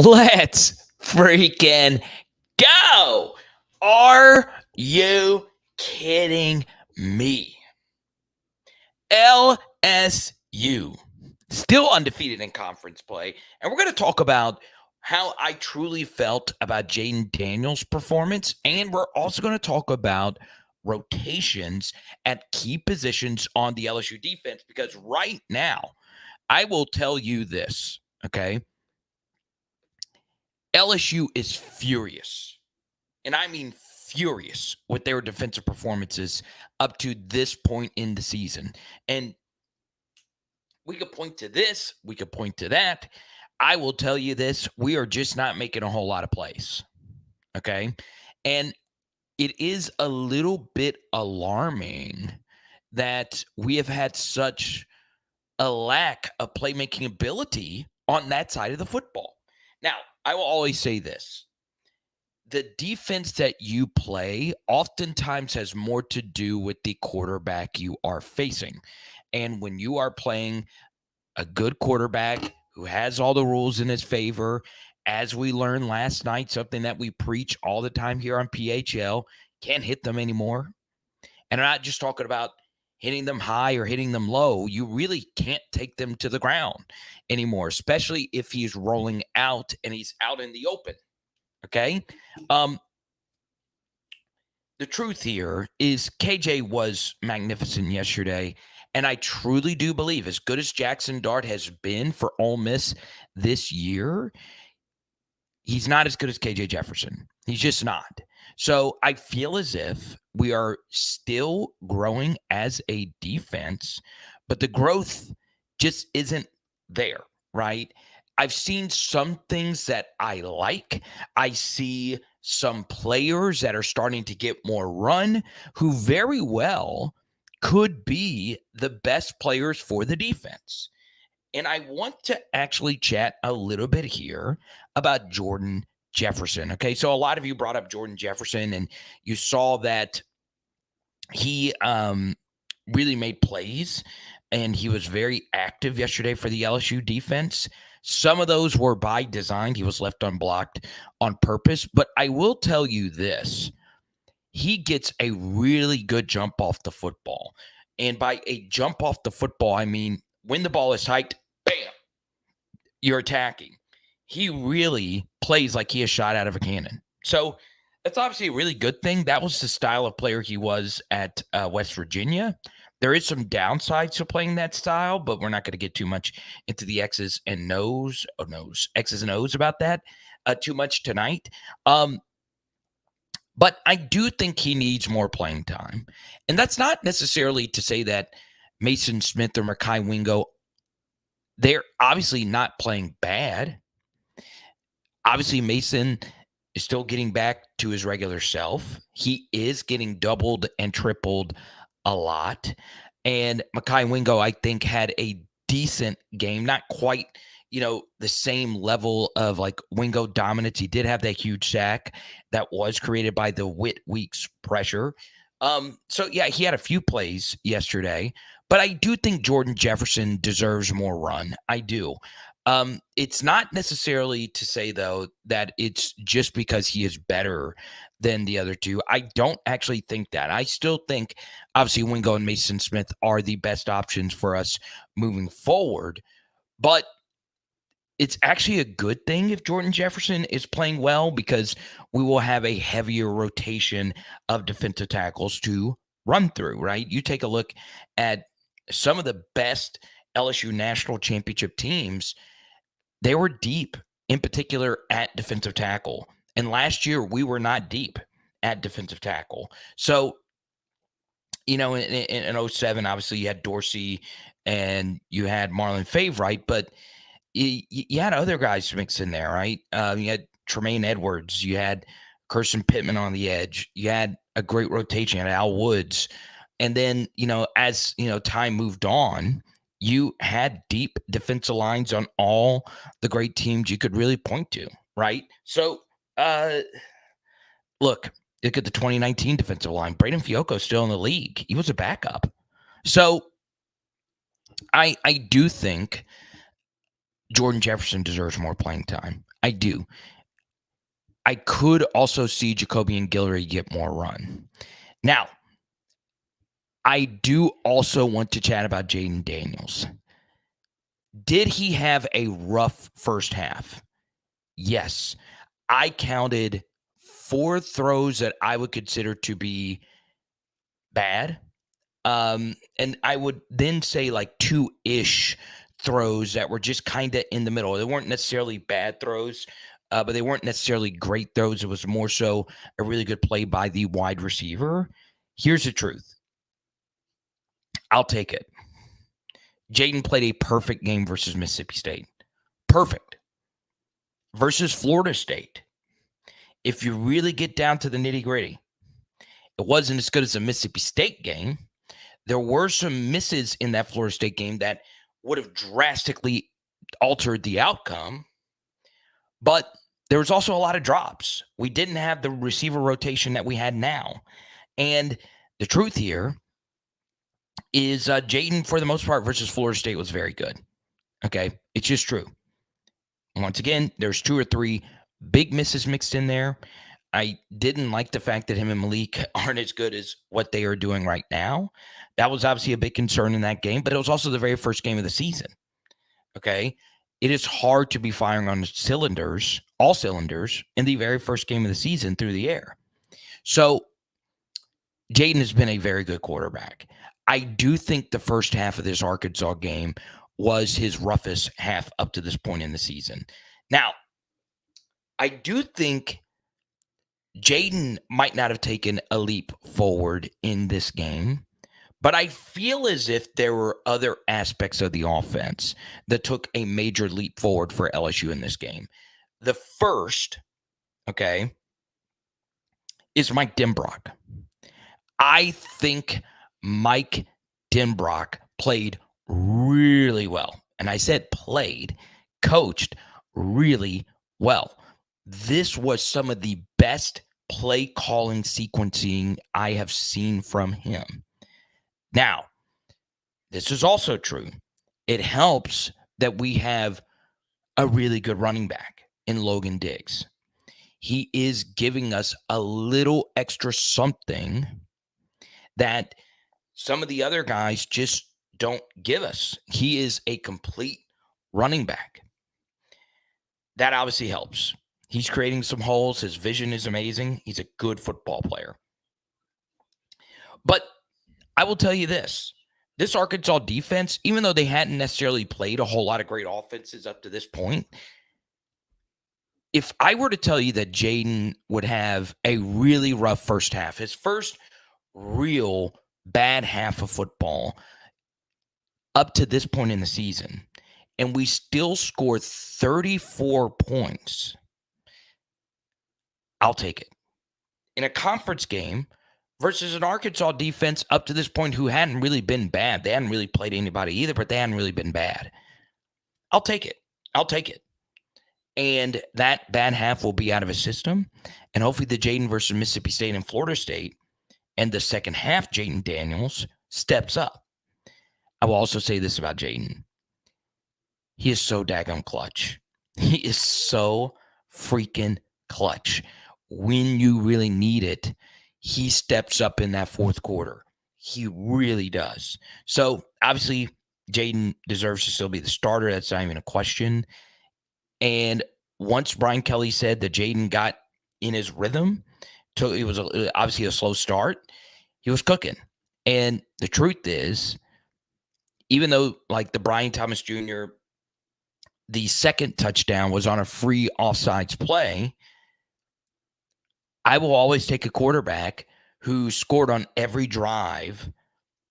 Let's freaking go. Are you kidding me? LSU still undefeated in conference play. And we're going to talk about how I truly felt about Jaden Daniels' performance. And we're also going to talk about rotations at key positions on the LSU defense. Because right now, I will tell you this, okay? LSU is furious, and I mean furious with their defensive performances up to this point in the season. And we could point to this, we could point to that. I will tell you this, we are just not making a whole lot of plays. Okay? And it is a little bit alarming that we have had such a lack of playmaking ability on that side of the football. Now, I will always say this. The defense that you play oftentimes has more to do with the quarterback you are facing. And when you are playing a good quarterback who has all the rules in his favor, as we learned last night, something that we preach all the time here on PHL, can't hit them anymore. And I'm not just talking about hitting them high or hitting them low. You really can't take them to the ground anymore, especially if he's rolling out and he's out in the open. Okay. The truth here is KJ was magnificent yesterday. And I truly do believe, as good as Jackson Dart has been for Ole Miss this year, he's not as good as KJ Jefferson. He's just not. So I feel as if we are still growing as a defense, but the growth just isn't there, right? I've seen some things that I like. I see some players that are starting to get more run who very well could be the best players for the defense. And I want to actually chat a little bit here about Jordan Jefferson. Okay, so a lot of you brought up Jordan Jefferson, and you saw that he really made plays, and he was very active yesterday for the LSU defense. Some of those were by design. He was left unblocked on purpose. But I will tell you this. He gets a really good jump off the football. And by a jump off the football, I mean when the ball is hiked, bam, you're attacking. He really plays like he is shot out of a cannon. So that's obviously a really good thing. That was the style of player he was at West Virginia. There is some downsides to playing that style, but we're not going to get too much into the X's and O's about that too much tonight. But I do think he needs more playing time. And that's not necessarily to say that Mason Smith or Mekhi Wingo, they're obviously not playing bad. Obviously, Mason is still getting back to his regular self. He is getting doubled and tripled a lot. And Mekhi Wingo, I think, had a decent game. Not quite, the same level of like Wingo dominance. He did have that huge sack that was created by the Whit Weeks pressure. So, yeah, he had a few plays yesterday. But I do think Jordan Jefferson deserves more run. I do. It's not necessarily to say, though, that it's just because he is better than the other two. I don't actually think that. I still think, obviously, Wingo and Mason Smith are the best options for us moving forward. But it's actually a good thing if Jordan Jefferson is playing well because we will have a heavier rotation of defensive tackles to run through, right? You take a look at some of the best LSU national championship teams. They were deep, in particular at defensive tackle. And last year, we were not deep at defensive tackle. So, in 07, obviously, you had Dorsey and you had Marlon Favorite, but you had other guys mixed in there, right? You had Tremaine Edwards. You had Kirsten Pittman on the edge. You had a great rotation. You had Al Woods. And then, as, time moved on, you had deep defensive lines on all the great teams you could really point to, right? So, look at the 2019 defensive line. Braden Fiocco still in the league. He was a backup. So, I do think Jordan Jefferson deserves more playing time. I do. I could also see Jacoby and Guillory get more run. Now, I do also want to chat about Jayden Daniels. Did he have a rough first half? Yes. I counted 4 throws that I would consider to be bad. And I would then say like 2-ish throws that were just kind of in the middle. They weren't necessarily bad throws, but they weren't necessarily great throws. It was more so a really good play by the wide receiver. Here's the truth. I'll take it. Jayden played a perfect game versus Mississippi State. Perfect. Versus Florida State. If you really get down to the nitty-gritty, it wasn't as good as the Mississippi State game. There were some misses in that Florida State game that would have drastically altered the outcome, but there was also a lot of drops. We didn't have the receiver rotation that we had now. And the truth here is Jayden, for the most part, versus Florida State was very good. Okay? It's just true. Once again, there's 2 or 3 big misses mixed in there. I didn't like the fact that him and Malik aren't as good as what they are doing right now. That was obviously a big concern in that game, but it was also the very first game of the season. Okay? It is hard to be firing on cylinders, all cylinders, in the very first game of the season through the air. So Jayden has been a very good quarterback. I do think the first half of this Arkansas game was his roughest half up to this point in the season. Now, I do think Jayden might not have taken a leap forward in this game, but I feel as if there were other aspects of the offense that took a major leap forward for LSU in this game. The first, okay, is Mike Denbrock. I think Mike Denbrock played really well. And I said played, coached really well. This was some of the best play calling sequencing I have seen from him. Now, this is also true. It helps that we have a really good running back in Logan Diggs. He is giving us a little extra something that some of the other guys just don't give us. He is a complete running back. That obviously helps. He's creating some holes. His vision is amazing. He's a good football player. But I will tell you this. This Arkansas defense, even though they hadn't necessarily played a whole lot of great offenses up to this point, if I were to tell you that Jayden would have a really rough first half, his first real bad half of football up to this point in the season, and we still scored 34 points, I'll take it. In a conference game versus an Arkansas defense up to this point who hadn't really been bad. They hadn't really played anybody either, but they hadn't really been bad. I'll take it. I'll take it. And that bad half will be out of his system. And hopefully the Jayden versus Mississippi State and Florida State and the second half, Jayden Daniels steps up. I will also say this about Jayden. He is so daggone clutch. He is so freaking clutch. When you really need it, he steps up in that fourth quarter. He really does. So, obviously, Jayden deserves to still be the starter. That's not even a question. And once Brian Kelly said that Jayden got in his rhythm, it was obviously a slow start, he was cooking. And the truth is, even though like the Brian Thomas Jr., the second touchdown was on a free offsides play, I will always take a quarterback who scored on every drive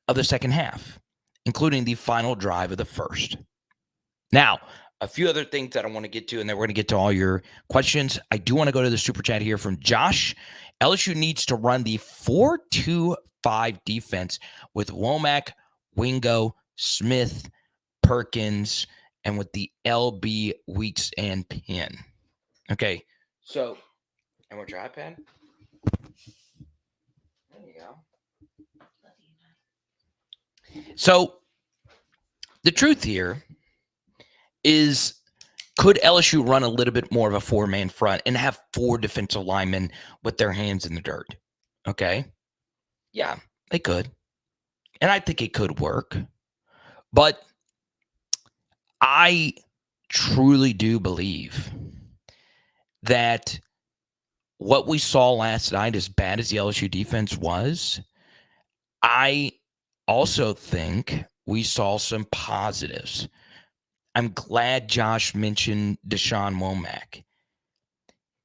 of the second half, including the final drive of the first. Now, a few other things that I want to get to, and then we're going to get to all your questions. I do want to go to the super chat here from Josh. LSU needs to run the 4-2-5 defense with Womack, Wingo, Smith, Perkins, and with the LB, Weeks, and Penn. Okay, so, I want your iPad? There you go. So, the truth here is Could LSU run a little bit more of a four-man front and have 4 defensive linemen with their hands in the dirt? Okay. Yeah, they could. And I think it could work. But I truly do believe that what we saw last night, as bad as the LSU defense was, I also think we saw some positives. I'm glad Josh mentioned Deshaun Womack.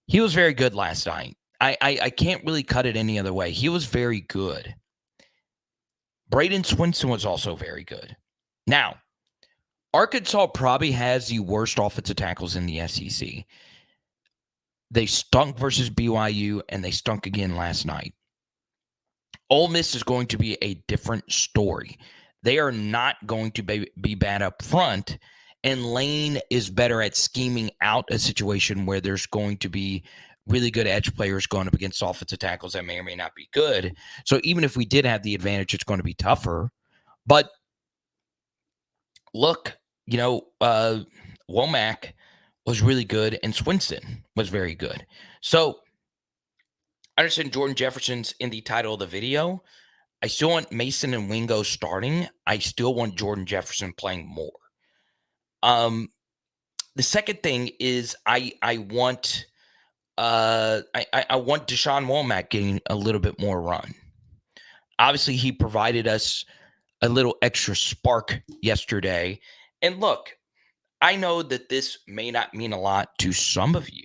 He was very good last night. I can't really cut it any other way. He was very good. Braden Swinson was also very good. Now, Arkansas probably has the worst offensive tackles in the SEC. They stunk versus BYU, and they stunk again last night. Ole Miss is going to be a different story. They are not going to be bad up front, and Lane is better at scheming out a situation where there's going to be really good edge players going up against offensive tackles that may or may not be good. So even if we did have the advantage, it's going to be tougher. But look, Womack was really good, and Swinson was very good. So I understand Jordan Jefferson's in the title of the video. I still want Mason and Wingo starting. I still want Jordan Jefferson playing more. The second thing is I want Deshaun Womack getting a little bit more run. Obviously, he provided us a little extra spark yesterday. And look, I know that this may not mean a lot to some of you,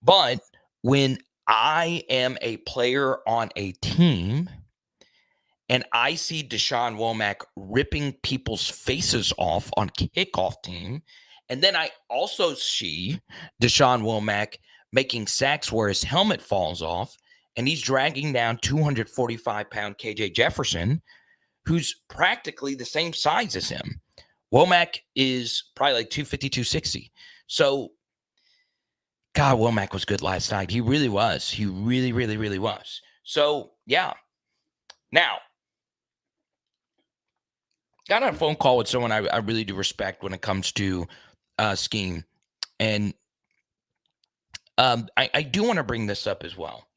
but when I am a player on a team and I see Deshaun Womack ripping people's faces off on kickoff team, and then I also see Deshaun Womack making sacks where his helmet falls off, and he's dragging down 245-pound KJ Jefferson, who's practically the same size as him. Womack is probably like 250, 260. So, God, Womack was good last night. He really was. He really, really, really was. So, yeah. Now, got on a phone call with someone I really do respect when it comes to scheme. And I do want to bring this up as well.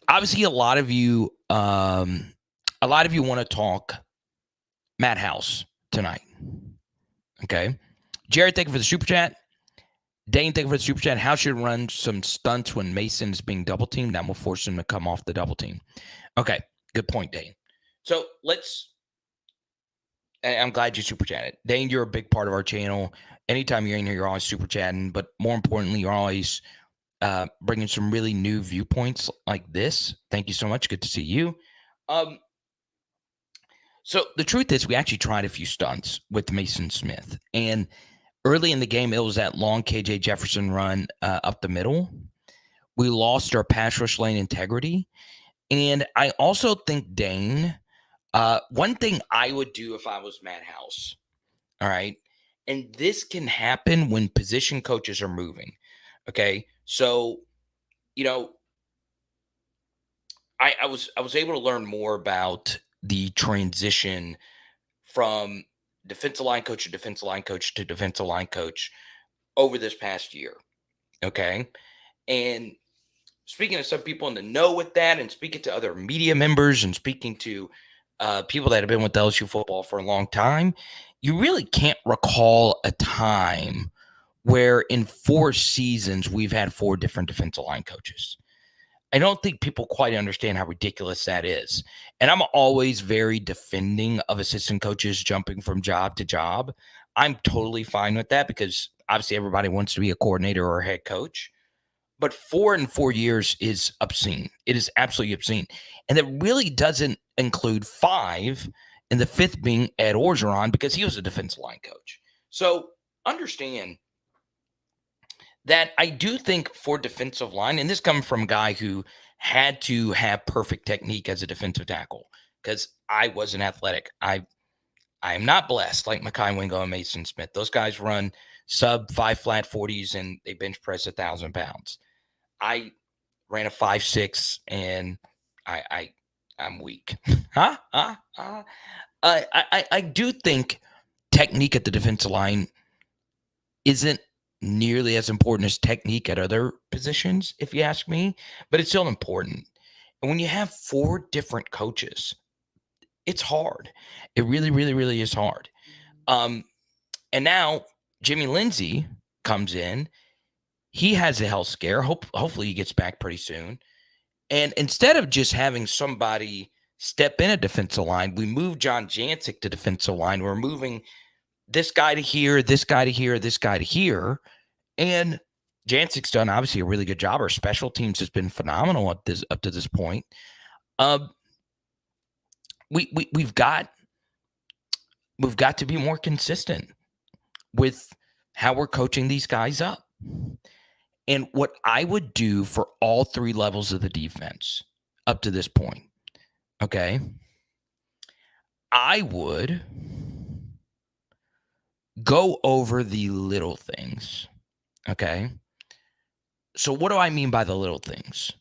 Obviously, a lot of you want to talk Matt House tonight. Okay. Jared, thank you for the super chat. Dane, thank you for the super chat. House should run some stunts when Mason is being double teamed. That will force him to come off the double team. Okay. Good point, Dane. So I'm glad you super chatted. Dane, you're a big part of our channel. Anytime you're in here, you're always super chatting. But more importantly, you're always bringing some really new viewpoints like this. Thank you so much. Good to see you. So the truth is, we actually tried a few stunts with Mason Smith. And early in the game, it was that long KJ Jefferson run up the middle. We lost our pass rush lane integrity. And I also think, Dane, one thing I would do if I was Matt House, all right, and this can happen when position coaches are moving, okay? So, I was able to learn more about the transition from defensive line coach to defensive line coach to defensive line coach over this past year, okay? And speaking to some people in the know with that, and speaking to other media members, and speaking to people that have been with LSU football for a long time, you really can't recall a time where in 4 seasons we've had 4 different defensive line coaches. I don't think people quite understand how ridiculous that is. And I'm always very defending of assistant coaches jumping from job to job. I'm totally fine with that because obviously everybody wants to be a coordinator or a head coach. But 4 in 4 years is obscene. It is absolutely obscene. And it really doesn't include 5, and the 5th being Ed Orgeron because he was a defensive line coach. So understand that I do think for defensive line, and this comes from a guy who had to have perfect technique as a defensive tackle because I wasn't athletic. I am not blessed like Mekhi Wingo and Mason Smith. Those guys run sub 5 flat 40s and they bench press 1,000 pounds. I ran a 5.6 and I'm weak. I do think technique at the defensive line isn't nearly as important as technique at other positions, if you ask me, but it's still important. And when you have 4 different coaches, it's hard. It really, really, really is hard. And now Jimmy Lindsay comes in. He has a health scare. Hopefully he gets back pretty soon. And instead of just having somebody step in a defensive line, we move John Jancic to defensive line. We're moving this guy to here, this guy to here, this guy to here. And Jancic's done obviously a really good job. Our special teams has been phenomenal up to this point. We've got to be more consistent with how we're coaching these guys up. And what I would do for all 3 levels of the defense up to this point, okay, I would go over the little things, okay? So what do I mean by the little things?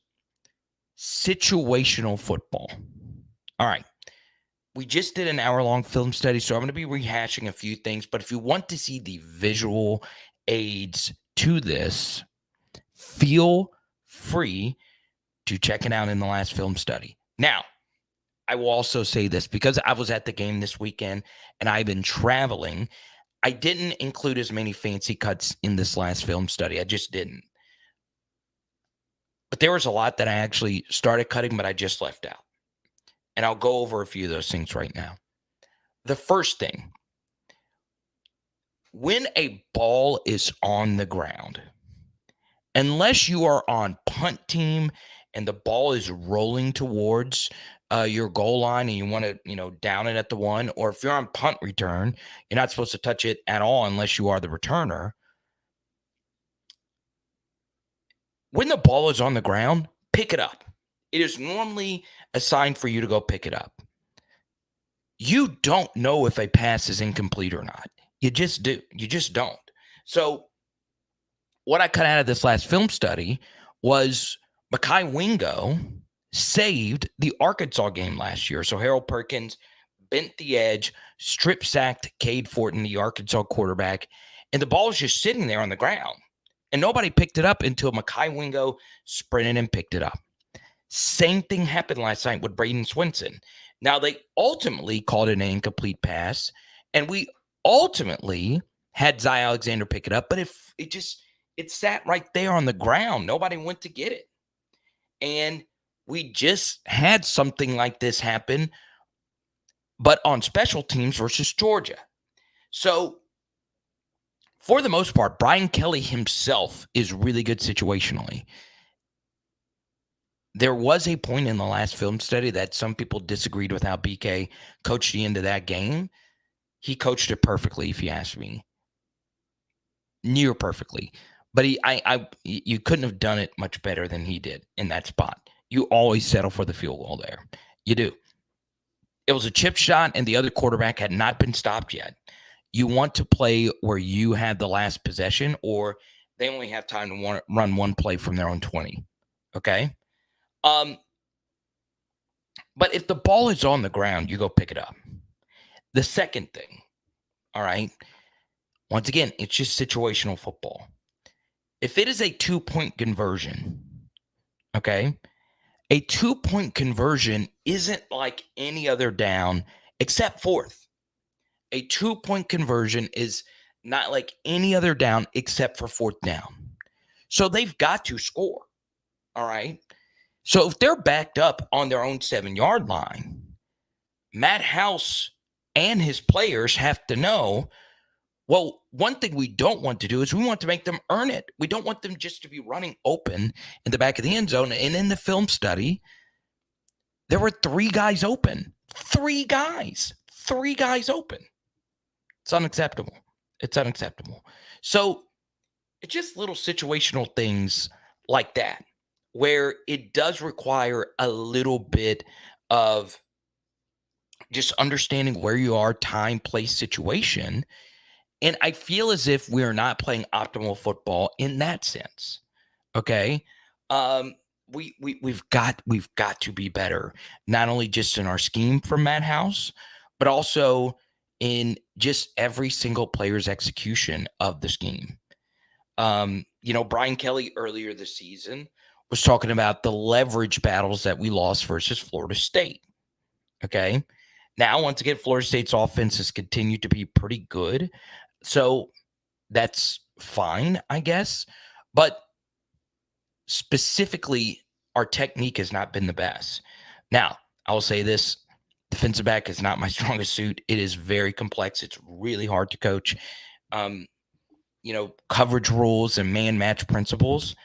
Situational football. All right. We just did an hour-long film study, so I'm going to be rehashing a few things. But if you want to see the visual aids to this, feel free to check it out in the last film study. Now, I will also say this, because I was at the game this weekend and I've been traveling, I didn't include as many fancy cuts in this last film study. I just didn't. But there was a lot that I actually started cutting, but I just left out. And I'll go over a few of those things right now. The first thing, when a ball is on the ground, unless you are on punt team and the ball is rolling towards your goal line and you want to, down it at the 1, or if you're on punt return, you're not supposed to touch it at all unless you are the returner. When the ball is on the ground, pick it up. It is normally a sign for you to go pick it up. You don't know if a pass is incomplete or not. You just do. You just don't. So what I cut out of this last film study was Mekhi Wingo saved the Arkansas game last year. So Harold Perkins bent the edge, strip sacked Cade Fortin, the Arkansas quarterback, and the ball was just sitting there on the ground. And nobody picked it up until Mekhi Wingo sprinted and picked it up. Same thing happened last night with Braden Swinson. Now, they ultimately called it an incomplete pass, and we ultimately had Zy Alexander pick it up, but if it sat right there on the ground. Nobody went to get it. And we just had something like this happen, but on special teams versus Georgia. So for the most part, Brian Kelly himself is really good situationally. There was a point in the last film study that some people disagreed with how BK coached the end of that game. He coached it perfectly, if you ask me. Near perfectly. But you couldn't have done it much better than he did in that spot. You always settle for the field goal there. You do. It was a chip shot, and the other quarterback had not been stopped yet. You want to play where you have the last possession, or they only have time to run one play from their own 20. Okay? But if the ball is on the ground, you go pick it up. The second thing, all right, once again, it's just situational football. If it is a 2-point conversion, okay, a 2-point conversion isn't like any other down except fourth. A 2-point conversion is not like any other down except for fourth down. So they've got to score, all right? So if they're backed up on their own 7-yard line, Matt House and his players have to know, well, one thing we don't want to do is we want to make them earn it. We don't want them just to be running open in the back of the end zone. And in the film study, there were 3 guys open. 3 guys open. It's unacceptable. It's unacceptable. So it's just little situational things like that, where it does require a little bit of just understanding where you are, time, place, situation. And I feel as if we are not playing optimal football in that sense. Okay. We've got to be better, not only just in our scheme from Matt House, but also in just every single player's execution of the scheme. Brian Kelly earlier this season was talking about the leverage battles that we lost versus Florida State. Okay. Now, once again, Florida State's offense has continued to be pretty good. So that's fine, I guess. But specifically, our technique has not been the best. Now, I will say this: defensive back is not my strongest suit. It is very complex. It's really hard to coach. Coverage rules and man match principles.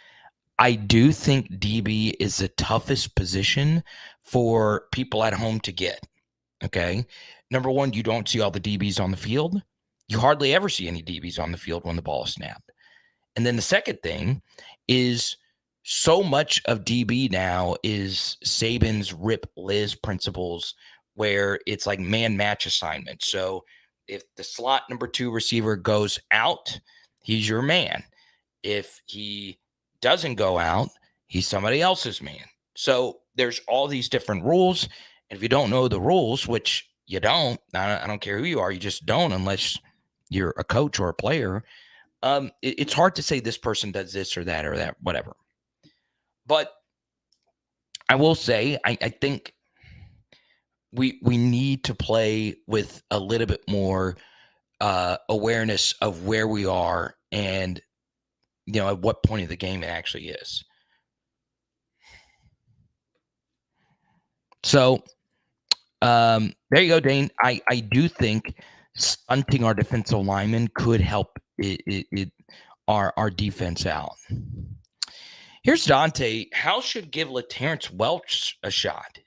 I do think DB is the toughest position for people at home to get. Okay. Number one, you don't see all the DBs on the field. You hardly ever see any DBs on the field when the ball is snapped. And then the second thing is so much of DB now is Saban's Rip Liz principles, where it's like man match assignment. So if the slot number 2 receiver goes out, he's your man. If he doesn't go out, he's somebody else's man. So there's all these different rules. And if you don't know the rules, which you don't, I don't care who you are, you just don't unless you're a coach or a player. It's hard to say this person does this or that, whatever. But I will say, I think we need to play with a little bit more awareness of where we are and, at what point of the game it actually is. So there you go, Dane. I do think stunting our defensive linemen could help our defense out. Here's Dante. How should give LaTerrence Welch a shot?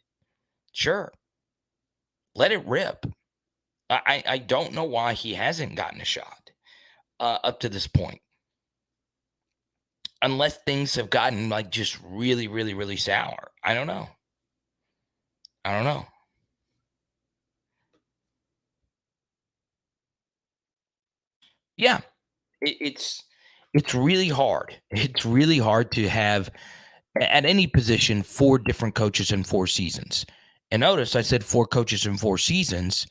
Sure. Let it rip. I don't know why he hasn't gotten a shot up to this point. Unless things have gotten like just really, really, really sour. I don't know. Yeah. It's really hard. It's really hard to have at any position 4 different coaches in 4 seasons. And notice I said 4 coaches in 4 seasons.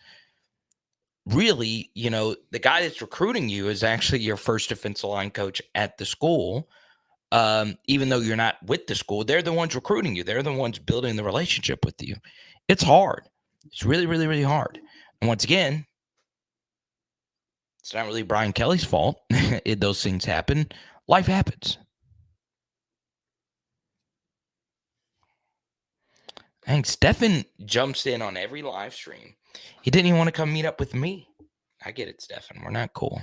Really, the guy that's recruiting you is actually your first defensive line coach at the school. Even though you're not with the school, they're the ones recruiting you. They're the ones building the relationship with you. It's hard. It's really, really, really hard. And once again, it's not really Brian Kelly's fault. Those things happen. Life happens. Thanks. Stefan jumps in on every live stream. He didn't even want to come meet up with me. I get it, Stefan. We're not cool.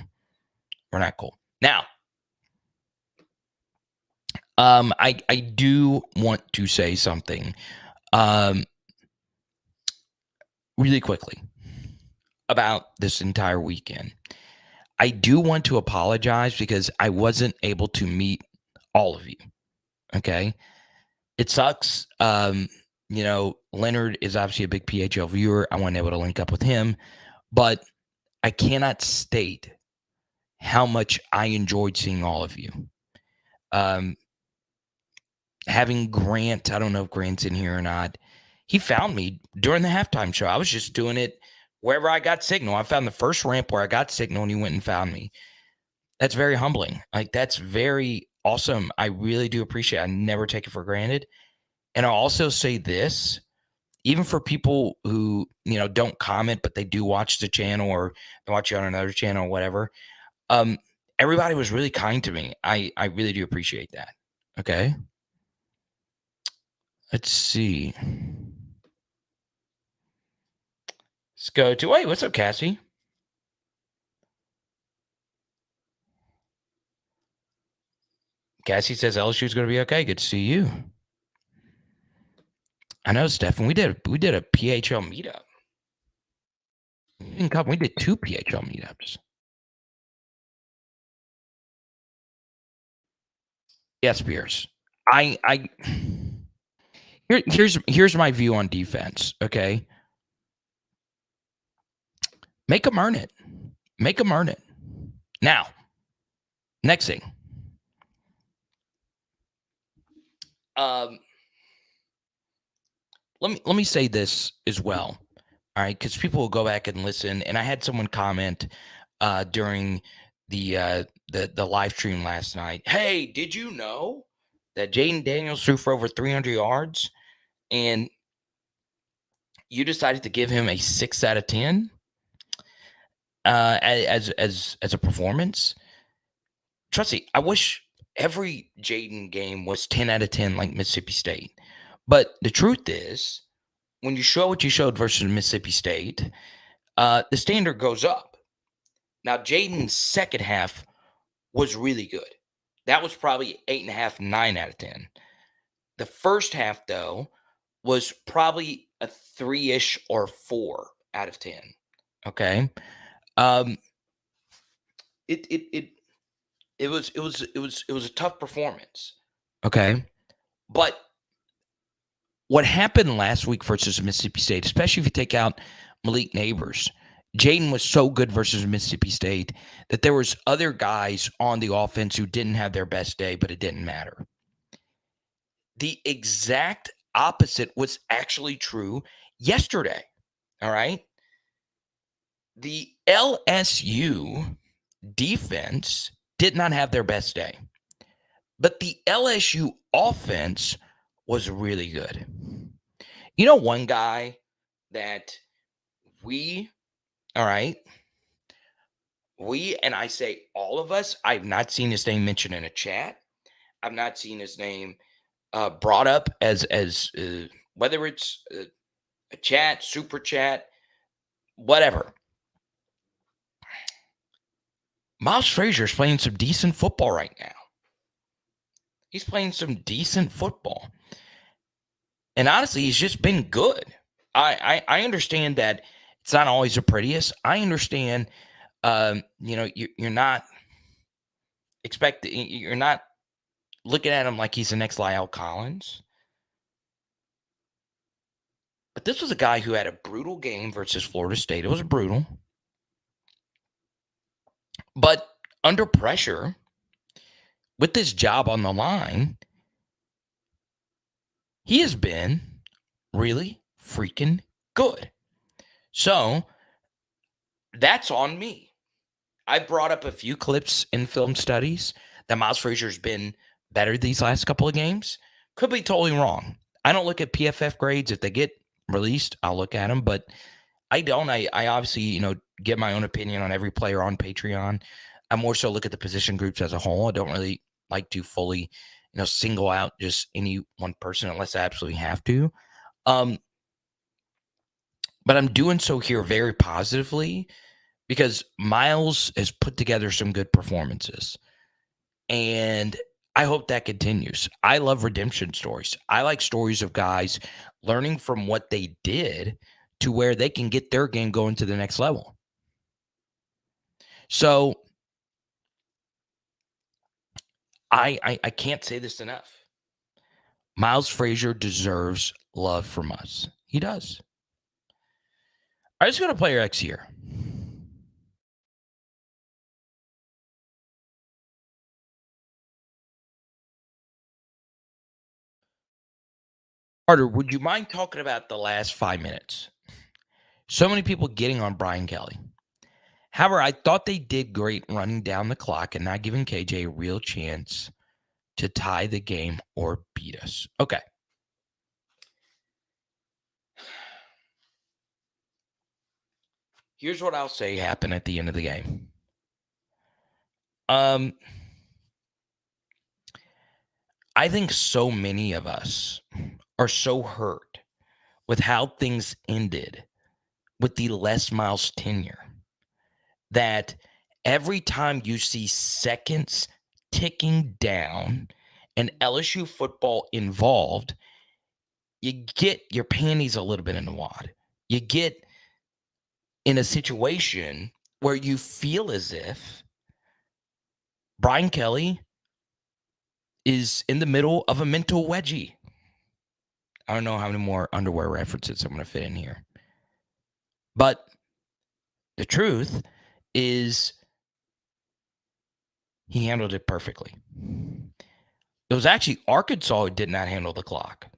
Now, I do want to say something really quickly about this entire weekend. I do want to apologize because I wasn't able to meet all of you. Okay. It sucks. Leonard is obviously a big PHL viewer. I wasn't able to link up with him, but I cannot state how much I enjoyed seeing all of you. Having Grant, I don't know if Grant's in here or not. He found me during the halftime show. I was just doing it wherever I got signal. I found the first ramp where I got signal and he went and found me. That's very humbling. Like, that's very awesome. I really do appreciate it. I never take it for granted. And I'll also say this, even for people who, don't comment, but they do watch the channel or they watch you on another channel or whatever. Everybody was really kind to me. I really do appreciate that. Okay. Let's see. Let's go to, wait, what's up, Cassie? Cassie says LSU is going to be okay. Good to see you. I know, Stefan. We did a PHL meetup. You didn't come. We did 2 PHL meetups. Yes, Pierce. Here's my view on defense. Okay, make them earn it. Now, next thing. Let me say this as well. All right, because people will go back and listen. And I had someone comment during the live stream last night. Hey, did you know that Jaden Daniels threw for over 300 yards, and you decided to give him a 6 out of 10 as a performance? Trust me, I wish every Jaden game was 10 out of 10 like Mississippi State. But the truth is, when you show what you showed versus Mississippi State, the standard goes up. Now, Jaden's second half was really good. That was probably 8.5, 9 out of 10. The first half, though, was probably a 3-ish or 4 out of 10. Okay. Um, it it it it was a tough performance. Okay. But what happened last week versus Mississippi State, especially if you take out Malik Neighbors, Jaden was so good versus Mississippi State that there was other guys on the offense who didn't have their best day, but it didn't matter. The exact opposite was actually true yesterday. All right. The LSU defense did not have their best day, but the LSU offense was really good. You know, one guy that all right, and I say all of us, I've not seen his name mentioned in a chat. I've not seen his name brought up as whether it's a chat, super chat, whatever. Miles Frazier's playing some decent football right now. He's playing some decent football. And honestly, he's just been good. I understand that it's not always the prettiest. I understand, you're not you're not looking at him like he's the next Lyle Collins. But this was a guy who had a brutal game versus Florida State. It was brutal. But under pressure, with this job on the line, he has been really freaking good. So that's on me. I brought up a few clips in film studies that Miles Frazier's been better these last couple of games. Could be totally wrong. I don't look at PFF grades. If they get released, I'll look at them, but I don't. I obviously, get my own opinion on every player on Patreon. I more so look at the position groups as a whole. I don't really like to fully, single out just any one person unless I absolutely have to. But I'm doing so here very positively because Miles has put together some good performances. And I hope that continues. I love redemption stories. I like stories of guys learning from what they did to where they can get their game going to the next level. So I can't say this enough. Miles Frazier deserves love from us. He does. I just got a player X here. Carter, would you mind talking about the last 5 minutes? So many people getting on Brian Kelly. However, I thought they did great running down the clock and not giving KJ a real chance to tie the game or beat us. Okay. Here's what I'll say happened at the end of the game. I think so many of us are so hurt with how things ended with the Les Miles tenure that every time you see seconds ticking down and LSU football involved, you get your panties a little bit in the wad. You get in a situation where you feel as if Brian Kelly is in the middle of a mental wedgie. I don't know how many more underwear references I'm going to fit in here. But the truth is he handled it perfectly. It was actually Arkansas who did not handle the clock.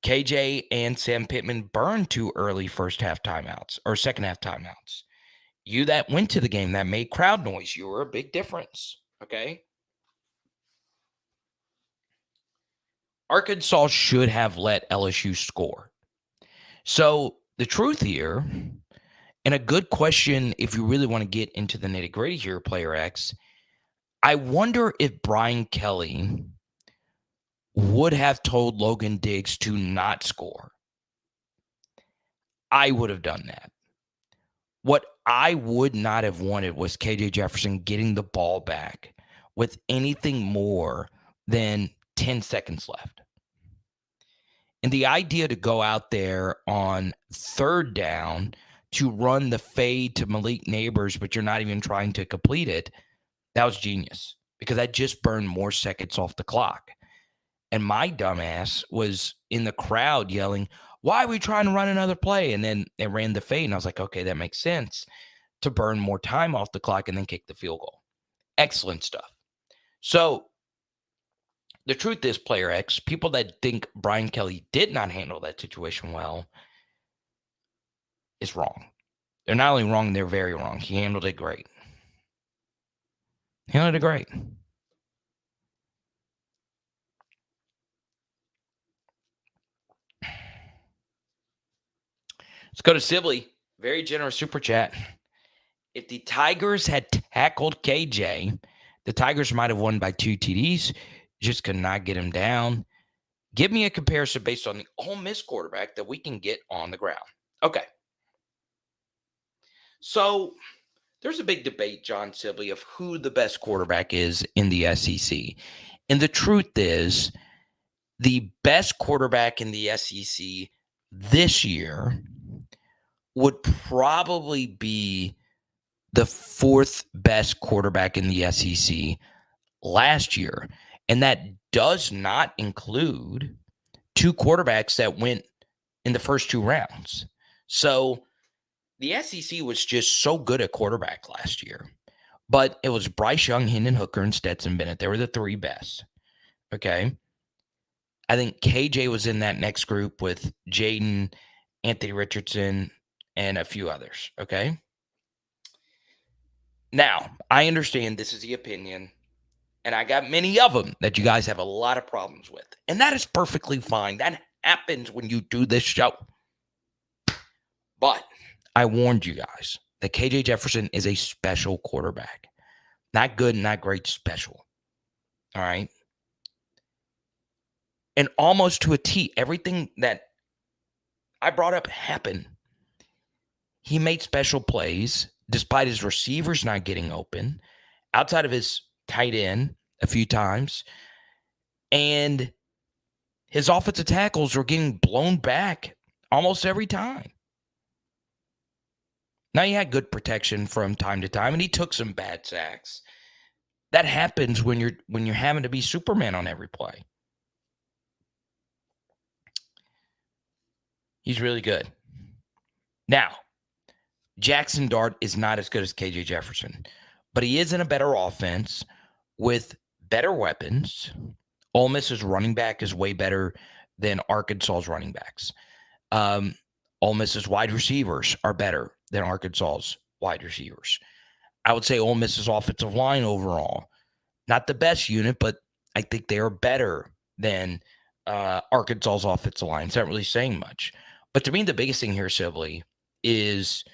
KJ and Sam Pittman burned 2 early first half timeouts or second half timeouts. You that went to the game that made crowd noise, you were a big difference, okay? Arkansas should have let LSU score. So the truth here, and a good question if you really want to get into the nitty-gritty here, Player X, I wonder if Brian Kelly would have told Logan Diggs to not score. I would have done that. What I would not have wanted was KJ Jefferson getting the ball back with anything more than 10 seconds left. And the idea to go out there on third down to run the fade to Malik Neighbors, but you're not even trying to complete it, that was genius because that just burned more seconds off the clock. And my dumbass was in the crowd yelling, "Why are we trying to run another play?" And then they ran the fade, and I was like, okay, that makes sense to burn more time off the clock and then kick the field goal. Excellent stuff. So the truth is, Player X, people that think Brian Kelly did not handle that situation well is wrong. They're not only wrong, they're very wrong. He handled it great. Handled it great. Let's go to Sibley. Very generous super chat. If the Tigers had tackled KJ, the Tigers might have won by 2 TDs. Just could not get him down. Give me a comparison based on the Ole Miss quarterback that we can get on the ground. Okay. So there's a big debate, John Sibley, of who the best quarterback is in the SEC. And the truth is, the best quarterback in the SEC this year would probably be the 4th best quarterback in the SEC last year. And that does not include 2 quarterbacks that went in the first 2 rounds. So the SEC was just so good at quarterback last year. But it was Bryce Young, Hendon Hooker, and Stetson Bennett. They were the 3 best. Okay. I think KJ was in that next group with JAYDEN, Anthony Richardson, and a few others. Okay. Now, I understand this is the opinion, and I got many of them that you guys have a lot of problems with. And that is perfectly fine. That happens when you do this show. But I warned you guys that KJ Jefferson is a special quarterback. Not good, not great, special. All right. And almost to a T, everything that I brought up happened. He made special plays despite his receivers not getting open, outside of his tight end a few times. And his offensive tackles were getting blown back almost every time. Now, he had good protection from time to time, and he took some bad sacks. That happens when you're having to be Superman on every play. He's really good. Now, Jackson Dart is not as good as KJ Jefferson, but he is in a better offense with better weapons. Ole Miss's running back is way better than Arkansas's running backs. Ole Miss's wide receivers are better than Arkansas's wide receivers. I would say Ole Miss's offensive line overall, not the best unit, but I think they are better than Arkansas's offensive line. It's not really saying much. But to me, the biggest thing here, Sibley, is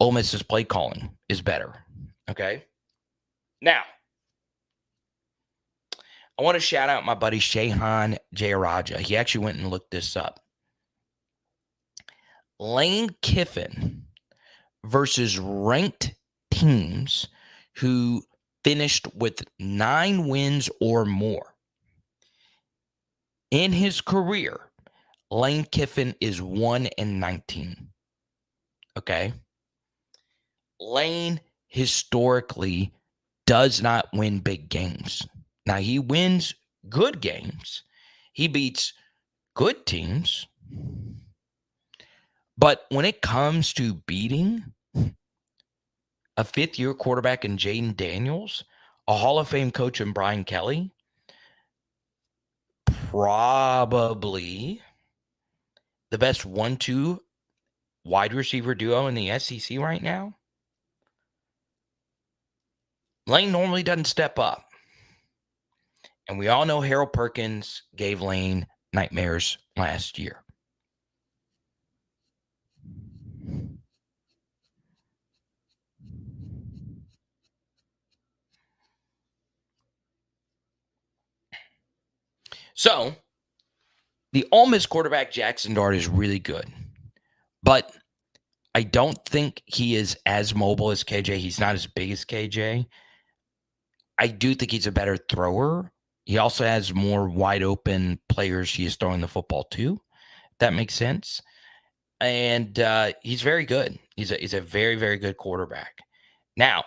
Ole Miss's play calling is better. Okay? Now, I want to shout out my buddy Shehan Jayaraja. He actually went and looked this up. Lane Kiffin versus ranked teams who finished with 9 wins or more. In his career, Lane Kiffin is 1-19. Okay? Lane historically does not win big games. Now, he wins good games. He beats good teams. But when it comes to beating a 5th-year quarterback in Jayden Daniels, a Hall of Fame coach in Brian Kelly, probably the best 1-2 wide receiver duo in the SEC right now. Lane normally doesn't step up. And we all know Harold Perkins gave Lane nightmares last year. So, the Ole Miss quarterback, Jackson Dart, is really good. But I don't think he is as mobile as KJ. He's not as big as KJ. I do think he's a better thrower. He also has more wide open players he is throwing the football to. That makes sense. And he's very good. He's a very, very good quarterback. Now,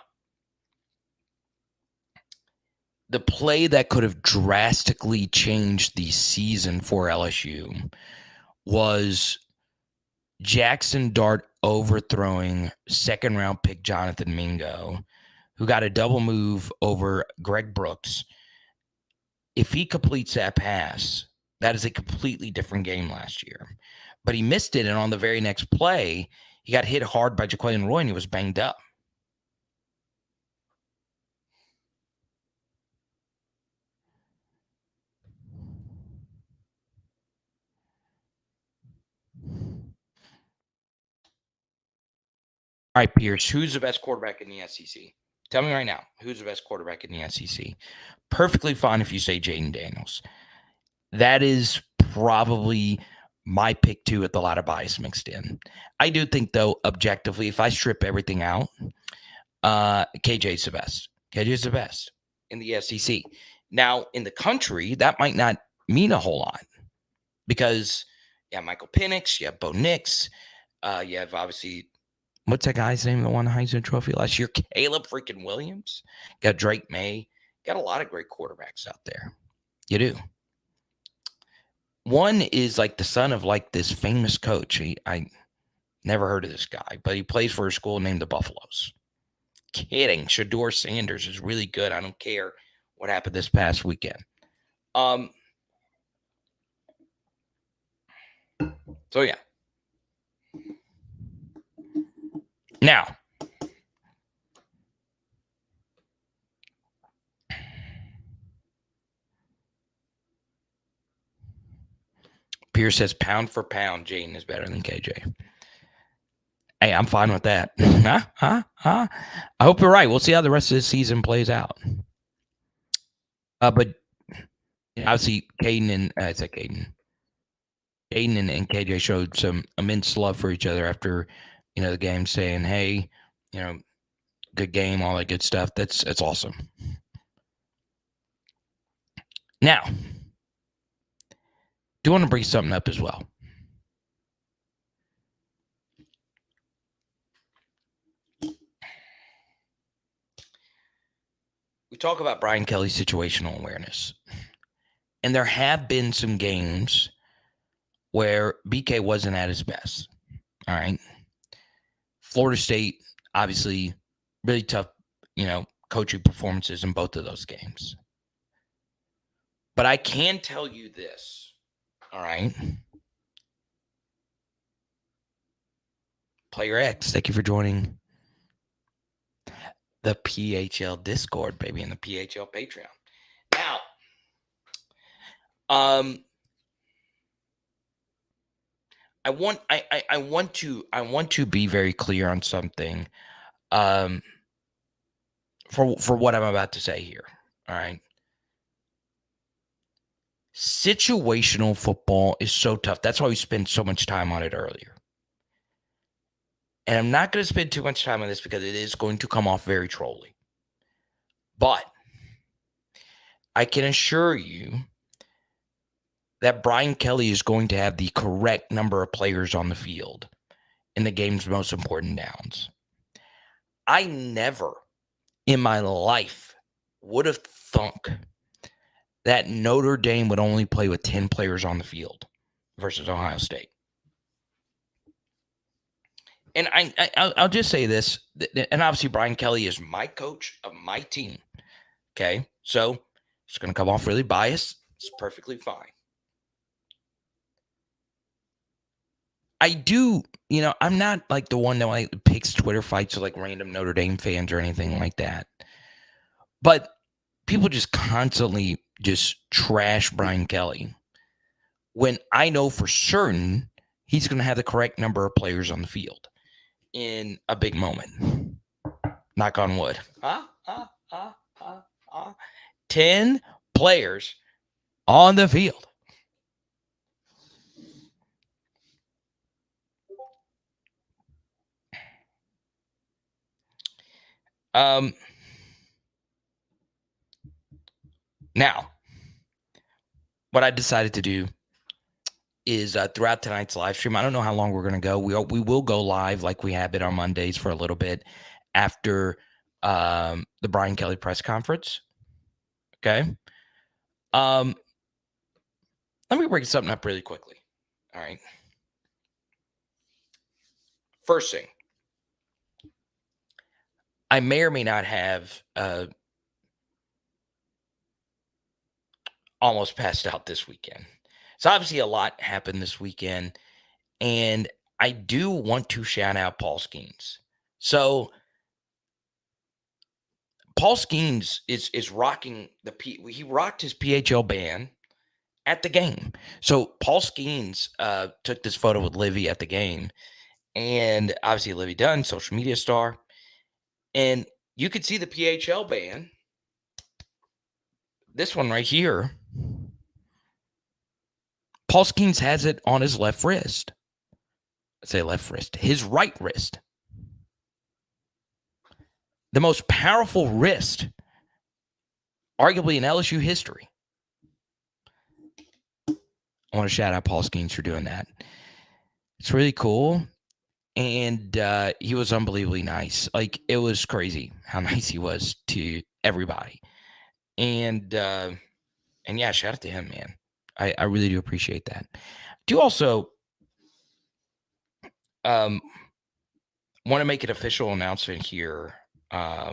the play that could have drastically changed the season for LSU was Jackson Dart overthrowing second-round pick Jonathan Mingo, who got a double move over Greg Brooks. If he completes that pass, that is a completely different game last year. But he missed it, and on the very next play, he got hit hard by Jaquelin Roy, and he was banged up. All right, Pierce, who's the best quarterback in the SEC? Tell me right now, who's the best quarterback in the SEC? Perfectly fine if you say Jayden Daniels. That is probably my pick too, with a lot of bias mixed in. I do think, though, objectively, if I strip everything out, KJ's the best. KJ's the best in the SEC. Now, in the country, that might not mean a whole lot because you have Michael Penix, you have Bo Nix, you have obviously, what's that guy's name that won the Heisman Trophy last year? Caleb freaking Williams. Got Drake May. Got a lot of great quarterbacks out there. You do. One is like the son of like this famous coach. I never heard of this guy, but he plays for a school named the Buffaloes. Kidding. Shador Sanders is really good. I don't care what happened this past weekend. So yeah. Now, Pierce says pound for pound, Jayden is better than KJ. Hey, I'm fine with that. I hope you're right. We'll see how the rest of the season plays out. But obviously, Caden and KJ showed some immense love for each other after, the game, saying, "Hey, good game, all that good stuff." That's awesome. Now, do want to bring something up as well. We talk about Brian Kelly's situational awareness. And there have been some games where BK wasn't at his best. All right. Florida State, obviously, really tough, coaching performances in both of those games. But I can tell you this. All right. Player X, thank you for joining the PHL Discord, baby, and the PHL Patreon. Now, I want to be very clear on something, for what I'm about to say here. All right. Situational football is so tough. That's why we spend so much time on it earlier. And I'm not going to spend too much time on this because it is going to come off very trolly. But I can assure you that Brian Kelly is going to have the correct number of players on the field in the game's most important downs. I never in my life would have thunk that Notre Dame would only play with 10 players on the field versus Ohio State. And I'll just say this, and obviously Brian Kelly is my coach of my team, okay? So it's going to come off really biased. It's perfectly fine. I do, I'm not like the one that like picks Twitter fights with like random Notre Dame fans or anything like that. But people just constantly just trash Brian Kelly when I know for certain he's going to have the correct number of players on the field in a big moment. Knock on wood. 10 players on the field. Now, what I decided to do is throughout tonight's live stream, I don't know how long we're going to go. We will go live like we have been on Mondays for a little bit after the Brian Kelly press conference. Okay. Let me break something up really quickly. All right. First thing, I may or may not have almost passed out this weekend. So obviously a lot happened this weekend, and I do want to shout out Paul Skeens. So Paul Skeens is rocking he rocked his PHL band at the game. So Paul Skeens took this photo with Livy at the game, and obviously Livy Dunn, social media star, and you could see the PHL band. This one right here. Paul Skeens has it on his left wrist. I say left wrist, his right wrist. The most powerful wrist, arguably in LSU history. I want to shout out Paul Skeens for doing that. It's really cool. And he was unbelievably nice. Like, it was crazy how nice he was to everybody. And yeah, shout out to him, man. I really do appreciate that. Do also want to make an official announcement here. I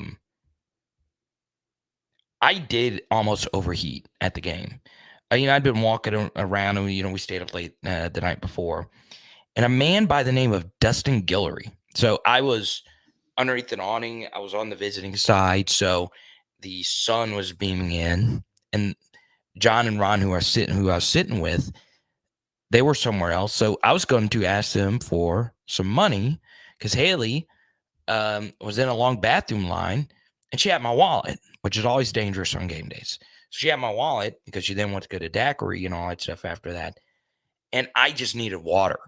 did almost overheat at the game. I'd been walking around and, we stayed up late the night before. And a man by the name of Dustin Guillory. So I was underneath an awning. I was on the visiting side. So the sun was beaming in. And John and Ron, who I was sitting with, they were somewhere else. So I was going to ask them for some money because Haley was in a long bathroom line and she had my wallet, which is always dangerous on game days. So she had my wallet because she then went to go to daiquiri and all that stuff after that. And I just needed water.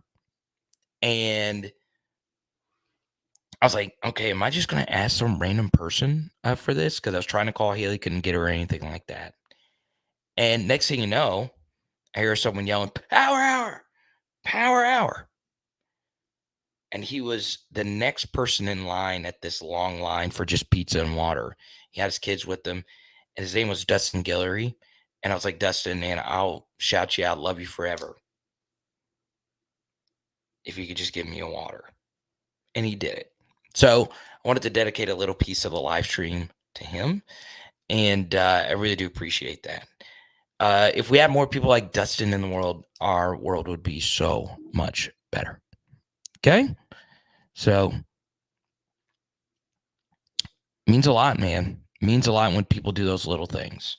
And I was like, okay, am I just going to ask some random person for this? Because I was trying to call Haley, couldn't get her or anything like that. And next thing you know, I hear someone yelling, "Power hour, power hour." And he was the next person in line at this long line for just pizza and water. He had his kids with him, and his name was Dustin Guillory. And I was like, Dustin, man, I'll shout you out, love you forever, if you could just give me a water. And he did it. So I wanted to dedicate a little piece of the live stream to him. And I really do appreciate that. If we had more people like Dustin in the world, our world would be so much better. Okay? So, means a lot, man. Means a lot when people do those little things.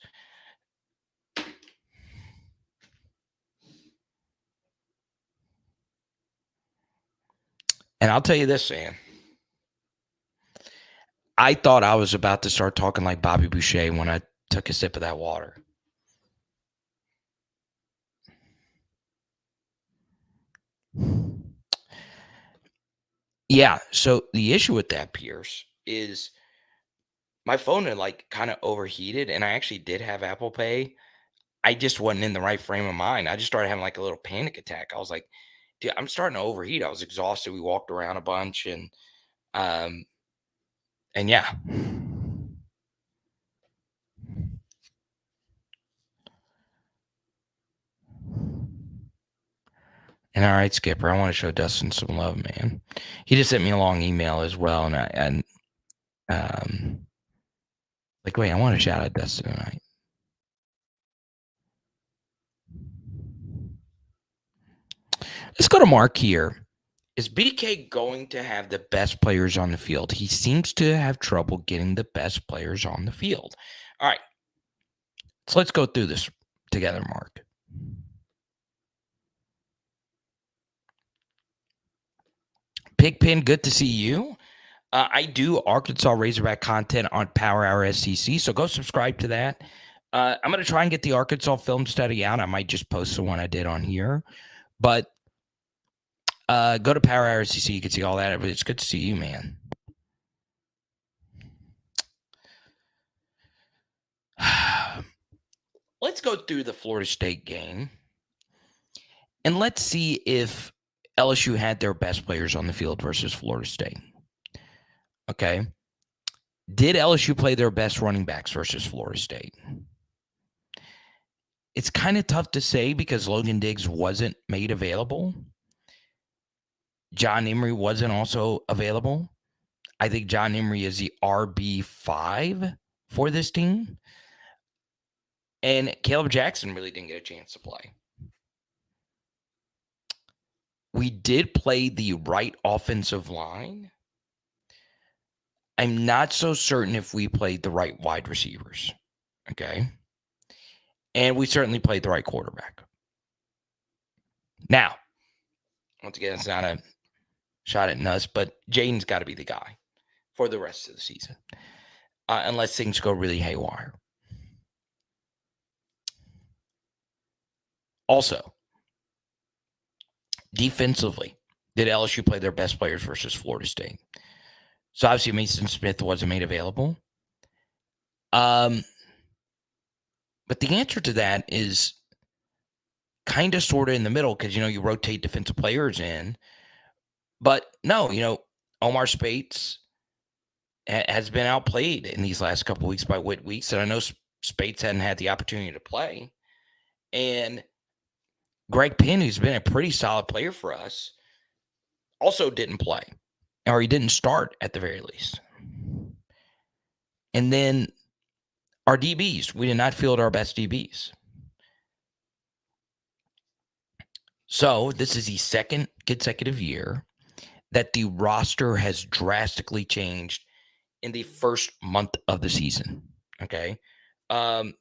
And I'll tell you this, man. I thought I was about to start talking like Bobby Boucher when I took a sip of that water. Yeah, so the issue with that, Pierce, is my phone had like kind of overheated, and I actually did have Apple Pay. I just wasn't in the right frame of mind. I just started having like a little panic attack. I was like, dude, I'm starting to overheat. I was exhausted. We walked around a bunch and yeah. And all right, Skipper, I want to show Dustin some love, man. He just sent me a long email as well, and like, wait, I want to shout out Dustin tonight. Let's go to Mark here. Is BK going to have the best players on the field? He seems to have trouble getting the best players on the field. All right. So let's go through this together, Mark. Pigpen, good to see you. I do Arkansas Razorback content on Power Hour SEC, so go subscribe to that. I'm going to try and get the Arkansas film study out. I might just post the one I did on here. But go to Power Hour SEC. You can see all that. It's good to see you, man. Let's go through the Florida State game. And let's see if LSU had their best players on the field versus Florida State. Okay. Did LSU play their best running backs versus Florida State? It's kind of tough to say because Logan Diggs wasn't made available. John Emery wasn't also available. I think John Emery is the RB5 for this team. And Caleb Jackson really didn't get a chance to play. We did play the right offensive line. I'm not so certain if we played the right wide receivers. Okay. And we certainly played the right quarterback. Now, once again, it's not a shot at Nuss, but Jayden's got to be the guy for the rest of the season, unless things go really haywire. Also, defensively, did LSU play their best players versus Florida State? So obviously Mason Smith wasn't made available. But the answer to that is kind of sort of in the middle because, you rotate defensive players in. But no, Omar Spates has been outplayed in these last couple of weeks by Whit Weeks. And I know Spates hadn't had the opportunity to play. And Greg Penn, who's been a pretty solid player for us, also didn't play. Or he didn't start at the very least. And then our DBs, we did not field our best DBs. So this is the second consecutive year that the roster has drastically changed in the first month of the season. Okay. I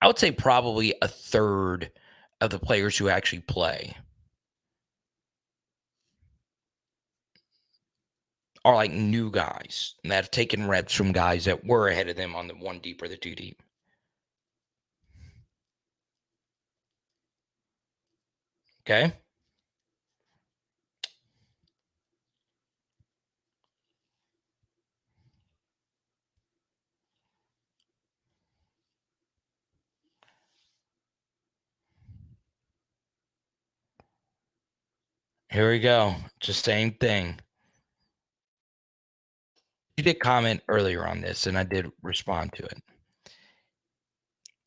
would say probably a third of the players who actually play are like new guys that have taken reps from guys that were ahead of them on the 1 deep or the 2 deep. Okay. Here we go. Just same thing. You did comment earlier on this, and I did respond to it.